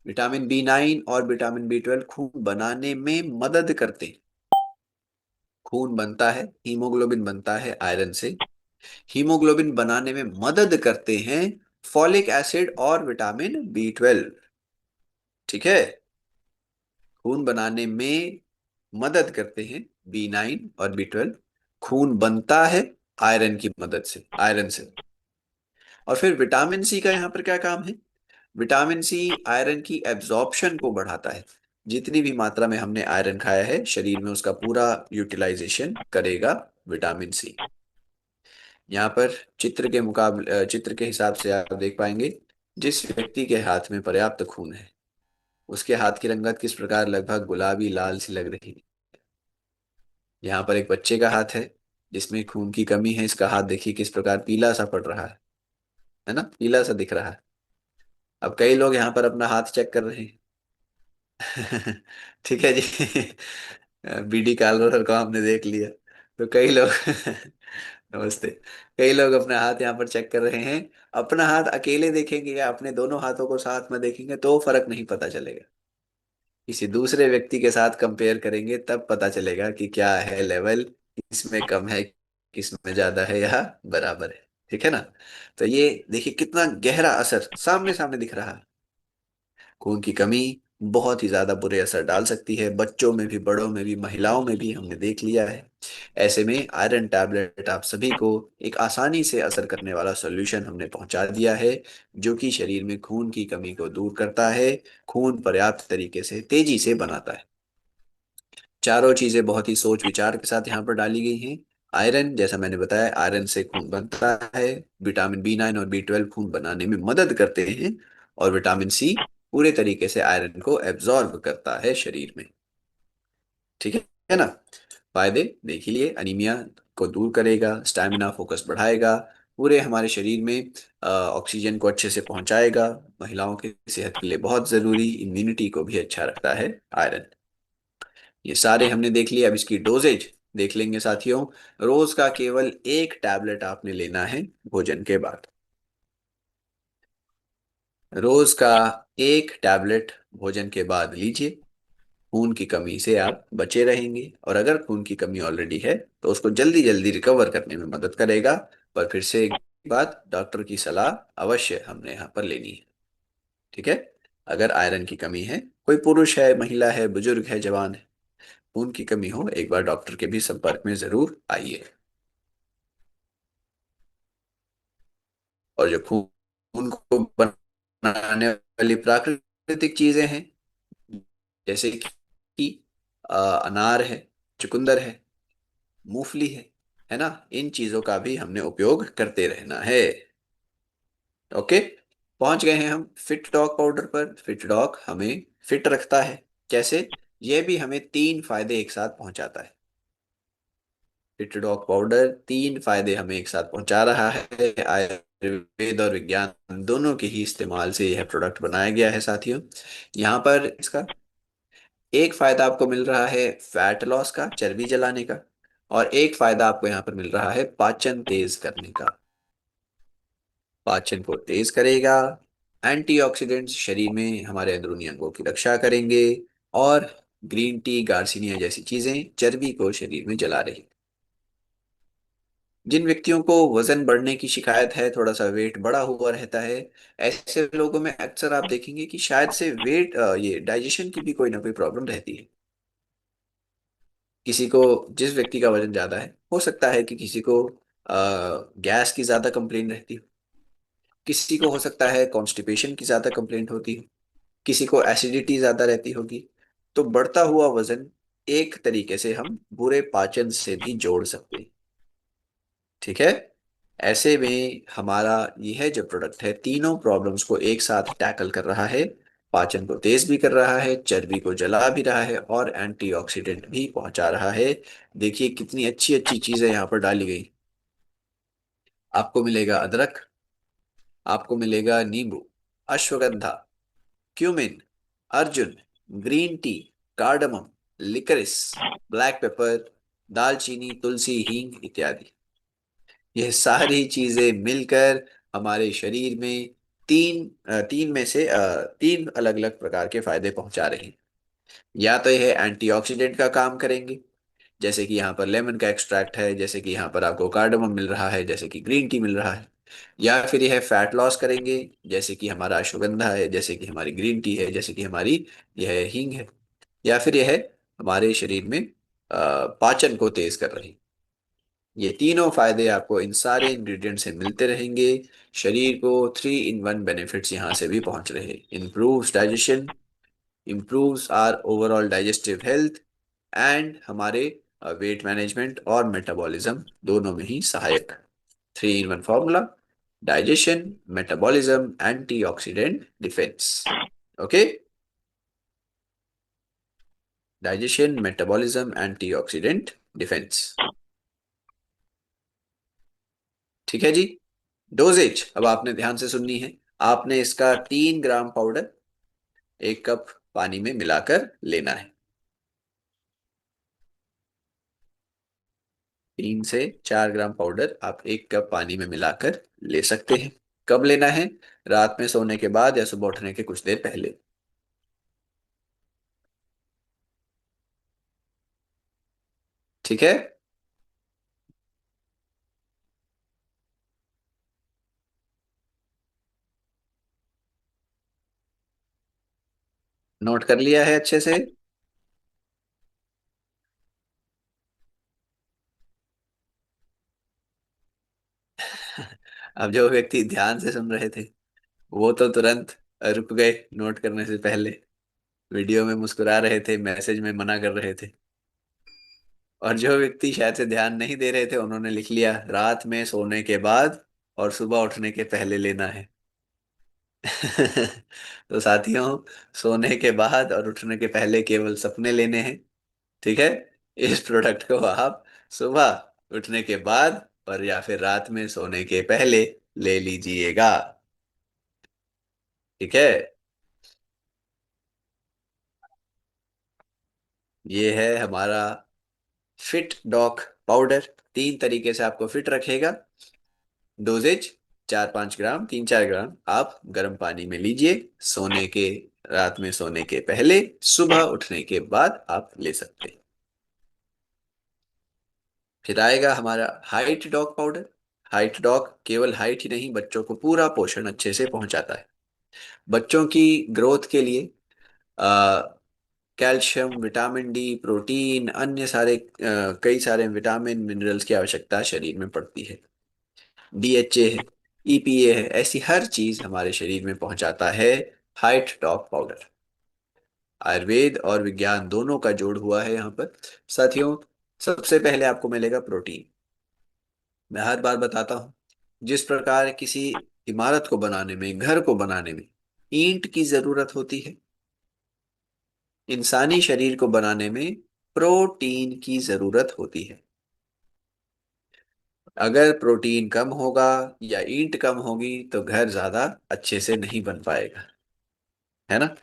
विटामिन बी 9 और विटामिन बी 12 खून बनाने में मदद करते हैं। खून बनता है, हीमोग्लोबिन बनता है आयरन से। हीमोग्लोबिन बनाने में मदद करते हैं फॉलिक एसिड और विटामिन बी 12। ठीक है। खून बनाने में मदद करते हैं बी 9 और बी 12। खून बनता है आयरन की मदद से, आयरन से। और फिर विटामिन सी का यहाँ पर क्या काम है? विटामिन सी आयरन की एब्जॉर्प्शन को बढ़ाता है। जितनी भी मात्रा में हमने आयरन खाया है, शरीर में उसका पूरा यूटिलाइजेशन करेगा विटामिन सी। यहाँ पर चित्र के हिसाब से आप देख पाएंगे, जिस व्यक्ति के हाथ में पर्याप्त खून है उसके हाथ की रंगत किस प्रकार लगभग गुलाबी लाल सी लग रही है। यहाँ पर एक बच्चे का हाथ है जिसमें खून की कमी है, इसका हाथ देखिए किस प्रकार पीला सा पड़ रहा है ना, पीला सा दिख रहा है। अब कई लोग यहाँ पर अपना हाथ चेक कर रहे हैं। ठीक है जी। बीडी कालर को हमने देख लिया, तो कई लोग नमस्ते, कई लोग अपना हाथ यहाँ पर चेक कर रहे हैं। अपना हाथ अकेले देखेंगे या अपने दोनों हाथों को साथ में देखेंगे तो फर्क नहीं पता चलेगा। किसी दूसरे व्यक्ति के साथ कंपेयर करेंगे तब पता चलेगा कि क्या है लेवल, किसमें कम है, किसमें ज्यादा है या बराबर है। ठीक है ना। तो ये देखिए कितना गहरा असर सामने सामने दिख रहा है। खून की कमी बहुत ही ज्यादा बुरे असर डाल सकती है, बच्चों में भी, बड़ों में भी, महिलाओं में भी हमने देख लिया है। ऐसे में आयरन टैबलेट आप सभी को एक आसानी से असर करने वाला सॉल्यूशन हमने पहुंचा दिया है, जो कि शरीर में खून की कमी को दूर करता है, खून पर्याप्त तरीके से तेजी से बनाता है। चारों चीजें बहुत ही सोच विचार के साथ यहाँ पर डाली गई हैं। आयरन, जैसा मैंने बताया, आयरन से खून बनता है। विटामिन बी 9 और बी 12 खून बनाने में मदद करते हैं। और विटामिन सी पूरे तरीके से आयरन को एब्जॉर्ब करता है शरीर में। ठीक है ना। फायदे देख ही लिए, अनीमिया को दूर करेगा, स्टैमिना फोकस बढ़ाएगा, पूरे हमारे शरीर में ऑक्सीजन को अच्छे से पहुंचाएगा, महिलाओं की सेहत के लिए बहुत जरूरी, इम्यूनिटी को भी अच्छा रखता है आयरन। ये सारे हमने देख लिए, अब इसकी डोजेज देख लेंगे साथियों। रोज का केवल एक टैबलेट आपने लेना है भोजन के बाद। रोज का एक टैबलेट भोजन के बाद लीजिए। खून की कमी से आप बचे रहेंगे, और अगर खून की कमी ऑलरेडी है तो उसको जल्दी जल्दी रिकवर करने में मदद करेगा। पर फिर से एक बात, डॉक्टर की सलाह अवश्य हमने यहाँ पर लेनी है। ठीक है। अगर आयरन की कमी है, कोई पुरुष है, महिला है, बुजुर्ग है, जवान है, खून की कमी हो, एक बार डॉक्टर के भी संपर्क में जरूर आइए। और जो खून को बनाने वाली प्राकृतिक चीजें हैं, जैसे कि अनार है, चुकंदर है, मूंगफली है ना, इन चीजों का भी हमने उपयोग करते रहना है। ओके। पहुंच गए हैं हम फिट डॉग पाउडर पर। फिट डॉग हमें फिट रखता है। कैसे? यह भी हमें तीन फायदे एक साथ पहुंचाता है। फिट डॉग पाउडर तीन फायदे हमें एक साथ पहुंचा रहा है। आयुर्वेद और विज्ञान दोनों के ही इस्तेमाल से यह प्रोडक्ट बनाया गया है साथियों। यहाँ पर इसका एक फायदा आपको मिल रहा है फैट लॉस का, चर्बी जलाने का, और एक फायदा आपको यहाँ पर मिल रहा है पाचन तेज करने का। पाचन को तेज करेगा, एंटीऑक्सीडेंट्स शरीर में हमारे अंदरूनी अंगों की रक्षा करेंगे, और ग्रीन टी, गार्सिनिया जैसी चीजें चर्बी को शरीर में जला रही। जिन व्यक्तियों को वजन बढ़ने की शिकायत है, थोड़ा सा वेट बढ़ा हुआ रहता है, ऐसे लोगों में अक्सर आप देखेंगे कि शायद से वेट ये डाइजेशन की भी कोई ना कोई प्रॉब्लम रहती है। किसी को, जिस व्यक्ति का वजन ज्यादा है, हो सकता है कि किसी को गैस की ज्यादा कंप्लेन रहती हो, किसी को हो सकता है कॉन्स्टिपेशन की ज्यादा कंप्लेंट होती हो, किसी को एसिडिटी ज्यादा रहती होगी। तो बढ़ता हुआ वजन एक तरीके से हम बुरे पाचन से भी जोड़ सकते हैं। ठीक है। ऐसे में हमारा यह जो प्रोडक्ट है तीनों प्रॉब्लम्स को एक साथ टैकल कर रहा है। पाचन को तेज भी कर रहा है, चर्बी को जला भी रहा है, और एंटीऑक्सीडेंट भी पहुंचा रहा है। देखिए कितनी अच्छी अच्छी चीजें यहाँ पर डाली गई। आपको मिलेगा अदरक, आपको मिलेगा नींबू, ashwagandha, cumin, arjuna, green tea, cardamom, liquorice, black pepper, दालचीनी, तुलसी, हींग इत्यादि। यह सारी चीजें मिलकर हमारे शरीर में तीन अलग अलग प्रकार के फायदे पहुंचा रही हैं। या तो यह एंटीऑक्सीडेंट का काम करेंगे, जैसे कि यहाँ पर लेमन का एक्सट्रैक्ट है, जैसे कि यहाँ पर आपको कार्डमम मिल रहा है, जैसे कि ग्रीन टी मिल रहा है। या फिर यह फैट लॉस करेंगे, जैसे कि हमारा अश्वगंधा है, जैसे कि हमारी ग्रीन टी है, जैसे कि हमारी यह हींग है। या फिर यह हमारे शरीर में पाचन को तेज कर रही। ये तीनों फायदे आपको इन सारे इंग्रेडिएंट से मिलते रहेंगे। शरीर को 3 in 1 बेनिफिट्स यहाँ से भी पहुंच रहे। Improves digestion, improves our overall digestive health, and हमारे वेट मैनेजमेंट और मेटाबॉलिज्म दोनों में ही सहायक। 3 in 1 formula: digestion, metabolism, antioxidant, defence. Okay, digestion, metabolism, antioxidant, defence. ठीक है जी। डोजेज अब आपने ध्यान से सुननी है। आपने इसका 3 ग्राम पाउडर 1 कप पानी में मिलाकर लेना है। 3 से 4 ग्राम पाउडर आप 1 कप पानी में मिलाकर ले सकते हैं। कब लेना है? रात में सोने के बाद या सुबह उठने के कुछ देर पहले। ठीक है, नोट कर लिया है अच्छे से? अब जो व्यक्ति ध्यान से सुन रहे थे वो तो तुरंत रुक गए नोट करने से पहले। वीडियो में मुस्कुरा रहे थे, मैसेज में मना कर रहे थे। और जो व्यक्ति शायद से ध्यान नहीं दे रहे थे उन्होंने लिख लिया रात में सोने के बाद और सुबह उठने के पहले लेना है। तो साथियों, सोने के बाद और उठने के पहले केवल सपने लेने हैं। ठीक है, इस प्रोडक्ट को आप सुबह उठने के बाद और या फिर रात में सोने के पहले ले लीजिएगा। ठीक है, ये है हमारा फिट डॉक पाउडर। 3 तरीके से आपको फिट रखेगा। डोजेज 4-5 ग्राम, 3-4 ग्राम आप गर्म पानी में लीजिए सोने के, रात में सोने के पहले, सुबह उठने के बाद आप ले सकते हैं। फिर आएगा हमारा height dog powder. Height dog केवल हाइट ही नहीं, बच्चों को पूरा पोषण अच्छे से पहुंचाता है। बच्चों की ग्रोथ के लिए आ, कैल्शियम, विटामिन डी, प्रोटीन, अन्य सारे कई सारे विटामिन मिनरल्स की आवश्यकता शरीर में पड़ती है। डीएचए है, ईपीए है, ऐसी हर चीज हमारे शरीर में पहुंचाता है हाइट डॉग पाउडर। आयुर्वेद और विज्ञान दोनों का जोड़ हुआ है यहाँ पर। साथियों, सबसे पहले आपको मिलेगा प्रोटीन। मैं हर बार बताता हूँ, जिस प्रकार किसी इमारत को बनाने में, घर को बनाने में ईंट की जरूरत होती है, इंसानी शरीर को बनाने में प्रोटीन की जरूरत होती है। अगर प्रोटीन कम होगा या ईंट कम होगी तो घर ज्यादा अच्छे से नहीं बन पाएगा, है ना।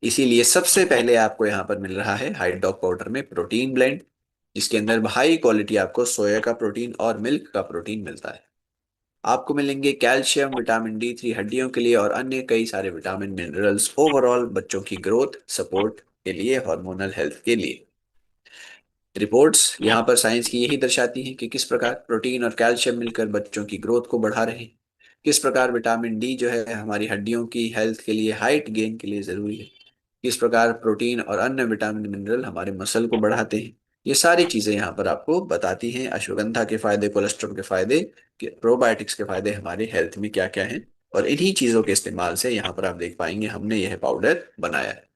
इसीलिए सबसे पहले आपको यहाँ पर मिल रहा है हाइड्रॉक पाउडर में प्रोटीन ब्लेंड, जिसके अंदर हाई क्वालिटी आपको सोया का प्रोटीन और मिल्क का प्रोटीन मिलता है। आपको मिलेंगे कैल्शियम, विटामिन D3 हड्डियों के लिए, और अन्य कई सारे विटामिन मिनरल्स ओवरऑल बच्चों की ग्रोथ सपोर्ट के लिए, हार्मोनल हेल्थ के लिए। रिपोर्ट्स यहाँ पर साइंस की यही दर्शाती हैं कि किस प्रकार प्रोटीन और कैल्शियम मिलकर बच्चों की ग्रोथ को बढ़ा रहे हैं। किस प्रकार विटामिन डी जो है हमारी हड्डियों की हेल्थ के लिए, हाइट गेन के लिए जरूरी है। किस प्रकार प्रोटीन और अन्य विटामिन मिनरल हमारे मसल को बढ़ाते हैं। ये सारी चीजें यहाँ पर आपको बताती हैं। अश्वगंधा के फायदे, कोलेस्ट्रॉल के फायदे, प्रोबायोटिक्स के फायदे हमारे हेल्थ में क्या क्या हैं। और इन्हीं चीजों के इस्तेमाल से यहाँ पर आप देख पाएंगे हमने यह पाउडर बनाया है।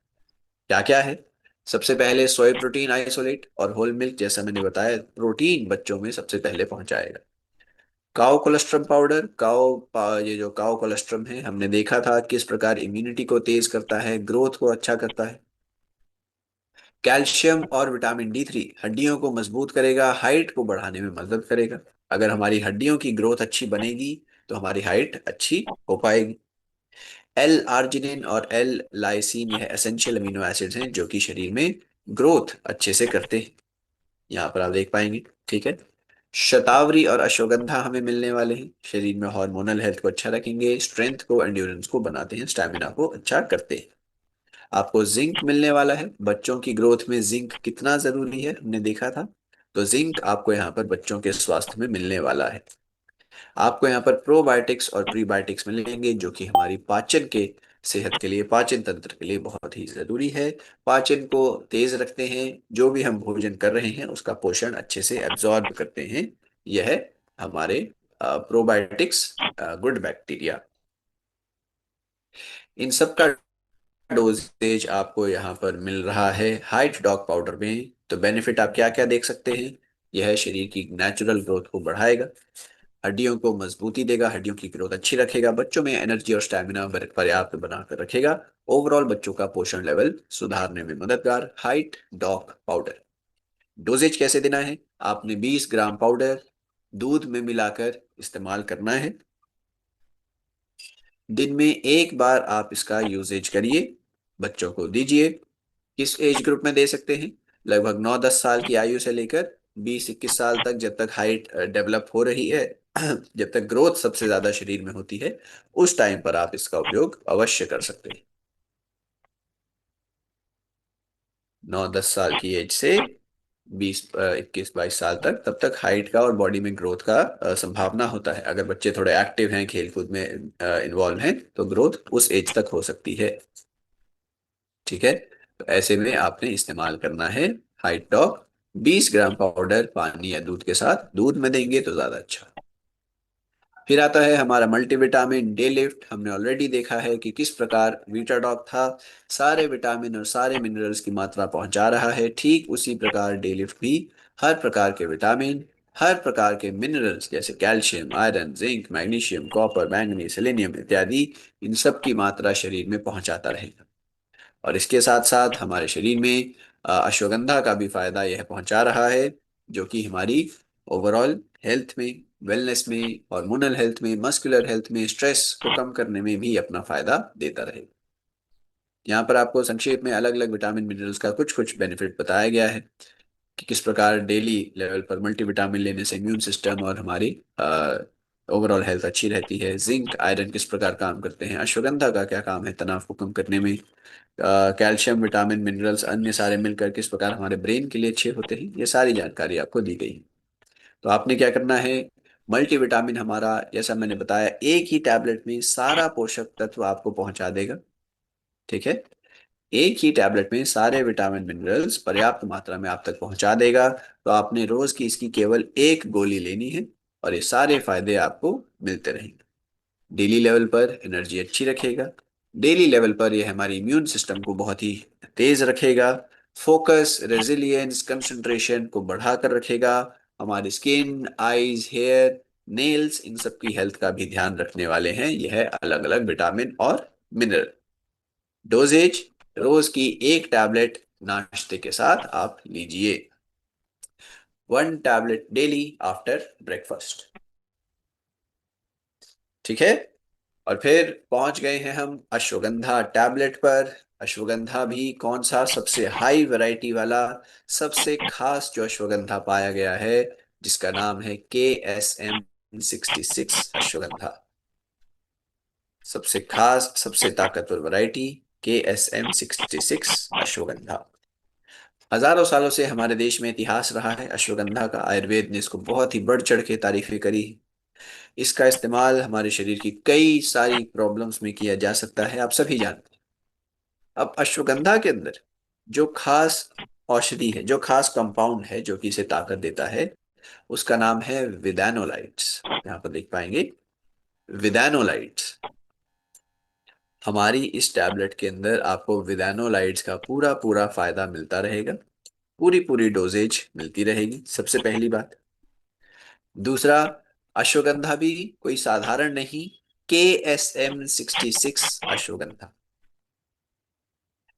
क्या क्या है? सबसे पहले सोय प्रोटीन आइसोलेट और होल मिल्क, जैसा मैंने बताया, प्रोटीन बच्चों में सबसे पहले पहुंचाएगा। काओ कोलेस्ट्रम पाउडर, ये जो काओ कोलेस्ट्रम है, हमने देखा था किस प्रकार इम्यूनिटी को तेज करता है, ग्रोथ को अच्छा करता है। कैल्शियम और विटामिन D3 हड्डियों को मजबूत करेगा, हाइट को बढ़ाने में मदद करेगा। अगर हमारी हड्डियों की ग्रोथ अच्छी बनेगी तो हमारी हाइट अच्छी हो पाएगी। एल आर्जिनिन और एल लाइसिन यह एसेंशियल अमीनो एसिड्स हैं जो कि शरीर में ग्रोथ अच्छे से करते हैं, यहाँ पर आप देख पाएंगे। ठीक है। शतावरी और अश्वगंधा हमें मिलने वाले हैं, शरीर में हार्मोनल हेल्थ को अच्छा रखेंगे, स्ट्रेंथ को, एंड्योरेंस को बनाते हैं, स्टैमिना को अच्छा करते हैं। आपको जिंक मिलने वाला है, बच्चों की ग्रोथ में जिंक कितना जरूरी है हमने देखा था, तो जिंक आपको यहाँ पर बच्चों के स्वास्थ्य में मिलने वाला है। आपको यहाँ पर प्रोबायोटिक्स और प्रीबायोटिक्स मिलेंगे जो कि हमारी पाचन के सेहत के लिए, पाचन तंत्र के लिए बहुत ही जरूरी है। पाचन को तेज रखते हैं, जो भी हम भोजन कर रहे हैं उसका पोषण अच्छे से एब्जॉर्ब करते हैं। यह हमारे प्रोबायोटिक्स, गुड बैक्टीरिया। इन सब का डोजेज आपको यहाँ पर मिल रहा है हाइट डॉग पाउडर में। तो बेनिफिट आप क्या क्या देख सकते हैं? यह शरीर की नेचुरल ग्रोथ को बढ़ाएगा, हड्डियों को मजबूती देगा, हड्डियों की ग्रोथ अच्छी रखेगा, बच्चों में एनर्जी और स्टैमिना पर्याप्त बनाकर रखेगा, ओवरऑल बच्चों का पोषण लेवल सुधारने में मददगार। Height dog powder. डोजेज कैसे देना है? आपने 20 ग्राम पाउडर दूध में मिलाकर इस्तेमाल करना है। दिन में एक बार आप इसका यूजेज करिए, बच्चों को दीजिए। किस एज ग्रुप में दे सकते हैं? लगभग 9-10 साल की आयु से लेकर 20-21 साल तक, जब तक हाइट डेवलप हो रही है, जब तक ग्रोथ सबसे ज्यादा शरीर में होती है, उस टाइम पर आप इसका उपयोग अवश्य कर सकते हैं। 9-10 साल की एज से 21-22 साल तक, तब तक हाइट का और बॉडी में ग्रोथ का संभावना होता है। अगर बच्चे थोड़े एक्टिव हैं, खेलकूद में इन्वॉल्व हैं, तो ग्रोथ उस एज तक हो सकती है। ठीक है। तो ऐसे में आपने इस्तेमाल करना है हाइट टॉप। 20 ग्राम पाउडर पानी या दूध के साथ, दूध में देंगे तो ज्यादा अच्छा। फिर आता है हमारा मल्टीविटामिन डे लिफ्ट। हमने ऑलरेडी देखा है कि किस प्रकार वीटाडॉक था, सारे विटामिन और सारे मिनरल्स की मात्रा पहुंचा रहा है, ठीक उसी प्रकार डे लिफ्ट भी हर प्रकार के विटामिन, हर प्रकार के मिनरल्स जैसे calcium, iron, zinc, magnesium, copper, manganese, selenium इत्यादि, इन सब की मात्रा शरीर में पहुंचाता रहेगा। और इसके साथ साथ हमारे शरीर में अश्वगंधा का भी फायदा यह पहुंचा रहा है, जो कि हमारी ओवरऑल हेल्थ में, वेलनेस में, हार्मोनल हेल्थ में, मस्कुलर हेल्थ में, स्ट्रेस को कम करने में भी अपना फायदा देता रहेगा। यहाँ पर आपको संक्षेप में अलग अलग विटामिन मिनरल्स का कुछ कुछ बेनिफिट बताया गया है कि किस प्रकार डेली लेवल पर मल्टीविटामिन लेने से इम्यून सिस्टम और हमारी ओवरऑल हेल्थ अच्छी रहती है। जिंक, आयरन किस प्रकार काम करते हैं, अश्वगंधा का क्या काम है तनाव को कम करने में, कैल्शियम, विटामिन, मिनरल्स अन्य सारे मिलकर किस प्रकार हमारे ब्रेन के लिए अच्छे होते हैं, ये सारी जानकारी आपको दी गई है। तो आपने क्या करना है? मल्टीविटामिन हमारा, जैसा मैंने बताया, एक ही टैबलेट में सारा पोषक तत्व आपको पहुंचा देगा। ठीक है। एक ही टैबलेट में सारे विटामिन मिनरल्स पर्याप्त मात्रा में आप तक पहुंचा देगा। तो आपने रोज की इसकी केवल एक गोली लेनी है और ये सारे फायदे आपको मिलते रहेंगे। डेली लेवल पर एनर्जी अच्छी रखेगा, डेली लेवल पर यह हमारी इम्यून सिस्टम को बहुत ही तेज रखेगा, फोकस, रेजिलियंस, कंसंट्रेशन को बढ़ाकर रखेगा, हमारी स्किन, आईज, हेयर, नेल्स, इन सब की हेल्थ का भी ध्यान रखने वाले हैं यह अलग अलग विटामिन और मिनरल। डोजेज, रोज की एक टैबलेट नाश्ते के साथ आप लीजिए, 1 टैबलेट डेली आफ्टर ब्रेकफास्ट। ठीक है। और फिर पहुंच गए हैं हम अश्वगंधा टैबलेट पर। अश्वगंधा भी कौन सा? सबसे हाई वैरायटी वाला, सबसे खास जो अश्वगंधा पाया गया है, जिसका नाम है KSM-66 अश्वगंधा। सबसे खास, सबसे ताकतवर वैरायटी KSM-66 अश्वगंधा। हजारों सालों से हमारे देश में इतिहास रहा है अश्वगंधा का। आयुर्वेद ने इसको बहुत ही बढ़ चढ़ के तारीफें करी। इसका इस्तेमाल हमारे शरीर की कई सारी प्रॉब्लम्स में किया जा सकता है, आप सभी जानते हैं। अब अश्वगंधा के अंदर जो खास औषधि है, जो खास कंपाउंड है जो कि इसे ताकत देता है, उसका नाम है विदानोलाइट्स। यहाँ पर देख पाएंगे विदानोलाइट्स। हमारी इस टैबलेट के अंदर आपको विदानोलाइट्स का पूरा पूरा फायदा मिलता रहेगा, पूरी पूरी डोजेज मिलती रहेगी, सबसे पहली बात। दूसरा, अश्वगंधा भी कोई साधारण नहीं, KSM 66 अश्वगंधा।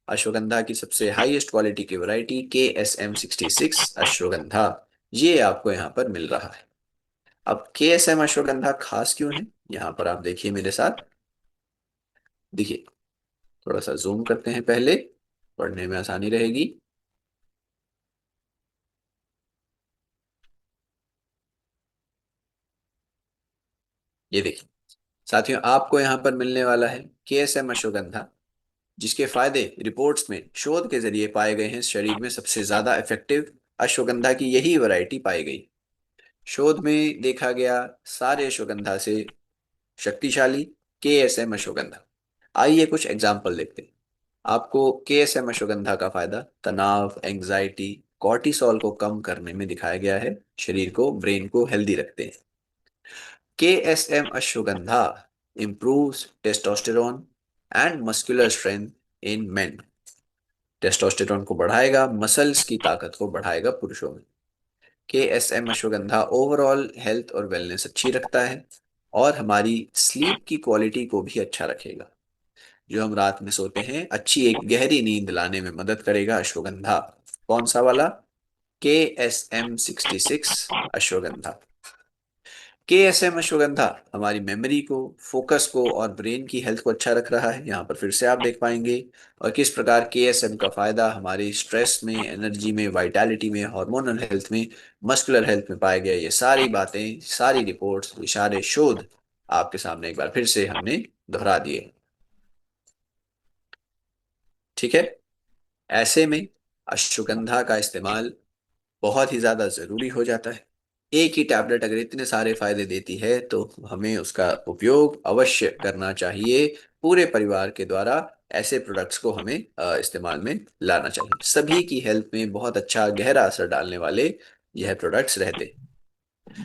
अश्वगंधा की सबसे हाईएस्ट क्वालिटी की वैरायटी KSM 66 अश्वगंधा, ये आपको यहाँ पर मिल रहा है। अब KSM अश्वगंधा खास क्यों है, यहाँ पर आप देखिए मेरे साथ। देखिए, थोड़ा सा जूम करते हैं पहले, पढ़ने में आसानी रहेगी। ये देखिए साथियों, आपको यहाँ पर मिलने वाला है KSM अश्वगंधा, जिसके फायदे रिपोर्ट्स में शोध के जरिए पाए गए हैं। शरीर में सबसे ज्यादा इफेक्टिव अश्वगंधा की यही वैरायटी पाई गई। शोध में देखा गया सारे अश्वगंधा से शक्तिशाली KSM अश्वगंधा। आइए कुछ एग्जाम्पल देखते हैं। आपको KSM अश्वगंधा का फायदा तनाव, एंजाइटी, कॉर्टिसोल को कम करने में दिखाया गया है। शरीर को, ब्रेन को हेल्दी रखते हैं। KSM ashwagandha improves testosterone and muscular strength in men। Testosterone को बढ़ाएगा, मसल्स की ताकत को बढ़ाएगा पुरुषों में। KSM अश्वगंधा ओवरऑल हेल्थ और वेलनेस अच्छी रखता है, और हमारी स्लीप की क्वालिटी को भी अच्छा रखेगा। जो हम रात में सोते हैं, अच्छी एक गहरी नींद लाने में मदद करेगा अश्वगंधा। कौन सा वाला? KSM 66 अश्वगंधा। KSM अश्वगंधा हमारी मेमोरी को, फोकस को और ब्रेन की हेल्थ को अच्छा रख रहा है। यहाँ पर फिर से आप देख पाएंगे और किस प्रकार KSM का फायदा हमारे स्ट्रेस में, एनर्जी में, वाइटैलिटी में, हार्मोनल हेल्थ में, मस्कुलर हेल्थ में पाए गए। ये सारी बातें, सारी रिपोर्ट्स, ये सारे शोध आपके सामने एक बार फिर से हमने दोहरा दिए। ठीक है। ऐसे में अश्वगंधा का इस्तेमाल बहुत ही ज्यादा जरूरी हो जाता है। एक ही टैबलेट अगर इतने सारे फायदे देती है तो हमें उसका उपयोग अवश्य करना चाहिए। पूरे परिवार के द्वारा ऐसे प्रोडक्ट्स को हमें इस्तेमाल में लाना चाहिए। सभी की हेल्थ में बहुत अच्छा गहरा असर डालने वाले यह प्रोडक्ट्स रहते हैं।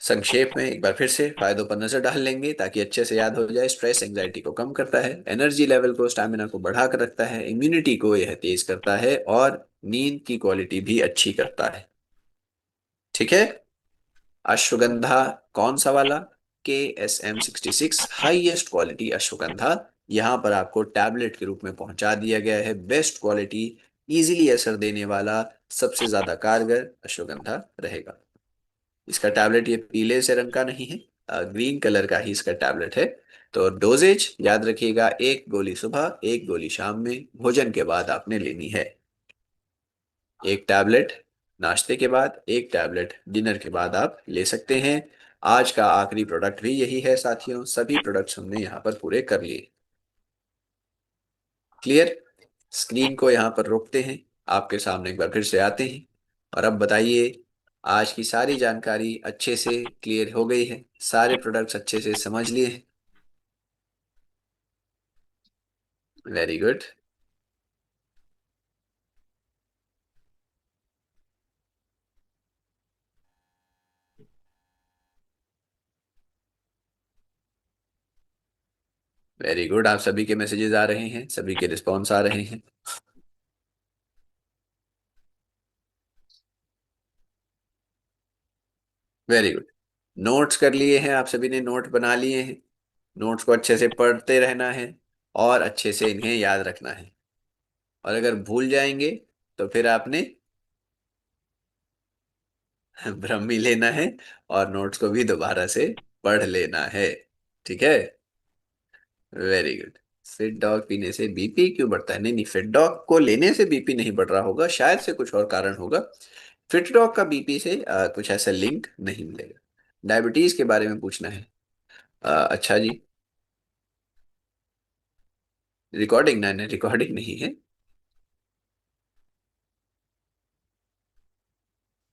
संक्षेप में एक बार फिर से फायदों पर नजर डाल लेंगे ताकि अच्छे से याद हो जाए। स्ट्रेस एंजाइटी को कम करता है, एनर्जी लेवल को, स्टैमिना को बढ़ा कर रखता है, इम्यूनिटी को यह तेज करता है, और नींद की क्वालिटी भी अच्छी करता है। ठीक है। अश्वगंधा कौन सा वाला? KSM 66 हाईएस्ट क्वालिटी अश्वगंधा यहाँ पर आपको टैबलेट के रूप में पहुंचा दिया गया है। बेस्ट क्वालिटी, इजीली असर देने वाला, सबसे ज्यादा कारगर अश्वगंधा रहेगा। इसका टैबलेट ये पीले से रंग का नहीं है, ग्रीन कलर का ही इसका टैबलेट है। तो डोजेज याद रखिएगा, एक गोली सुबह, एक गोली शाम में, भोजन के बाद आपने लेनी है। एक टैबलेट नाश्ते के बाद, एक टैबलेट डिनर के बाद आप ले सकते हैं। आज का आखिरी प्रोडक्ट भी यही है साथियों। सभी प्रोडक्ट्स हमने यहाँ पर पूरे कर लिए। क्लियर। स्क्रीन को यहाँ पर रोकते हैं, आपके सामने एक बार फिर से आते हैं, और अब बताइए, आज की सारी जानकारी अच्छे से क्लियर हो गई है? सारे प्रोडक्ट्स अच्छे से समझ लिए हैं? Very good. वेरी गुड, आप सभी के मैसेजेस आ रहे हैं, सभी के रिस्पॉन्स आ रहे हैं। Very good. नोट्स कर लिए हैं आप सभी ने, नोट बना लिए हैं। नोट्स को अच्छे से पढ़ते रहना है, और अच्छे से इन्हें याद रखना है। और अगर भूल जाएंगे तो फिर आपने ब्रह्मी लेना है, और नोट्स को भी दोबारा से पढ़ लेना है। ठीक है। Very good. फिट डॉग पीने से बीपी क्यों बढ़ता है? नहीं नहीं, फिट डॉग को लेने से बीपी नहीं बढ़ रहा होगा, शायद से कुछ और कारण होगा। फिट डॉग का बीपी से कुछ ऐसा लिंक नहीं मिलेगा। डायबिटीज के बारे में पूछना है। अच्छा जी। रिकॉर्डिंग? नहीं नहीं, रिकॉर्डिंग नहीं है।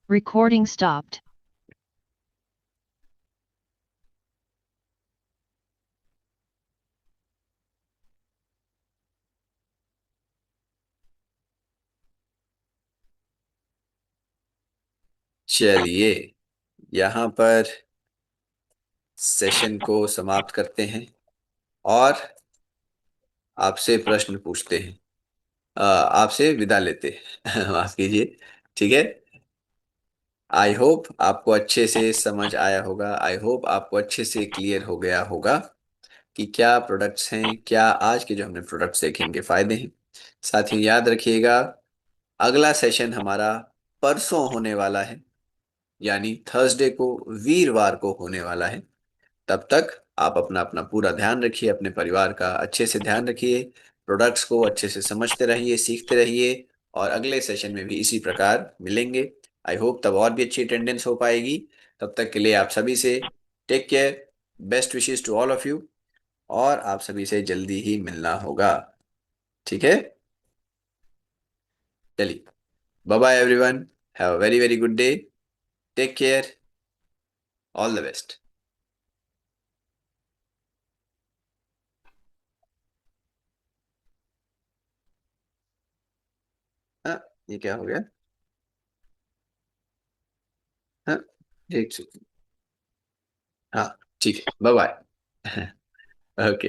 Recording stopped. चलिए, यहाँ पर सेशन को समाप्त करते हैं, और आपसे प्रश्न पूछते हैं। आपसे विदा लेते हैं। माफ कीजिए। ठीक है। आई होप आपको अच्छे से समझ आया होगा, आई होप आपको अच्छे से क्लियर हो गया होगा कि क्या प्रोडक्ट्स हैं, क्या आज के जो हमने प्रोडक्ट्स देखे इनके फायदे हैं। साथ ही याद रखिएगा, अगला सेशन हमारा परसों होने वाला है, यानी थर्सडे को, वीरवार को होने वाला है। तब तक आप अपना अपना पूरा ध्यान रखिए, अपने परिवार का अच्छे से ध्यान रखिए, प्रोडक्ट्स को अच्छे से समझते रहिए, सीखते रहिए, और अगले सेशन में भी इसी प्रकार मिलेंगे। आई होप तब और भी अच्छी अटेंडेंस हो पाएगी। तब तक के लिए आप सभी से take care, best wishes to all of you, और आप सभी से जल्दी ही मिलना होगा। ठीक है, चलिए, bye bye everyone, have a very very good day, take care, all the best. हाँ, ये क्या हो गया? हाँ, एक सेकंड। हाँ, ठीक है, बाय बाय। ओके।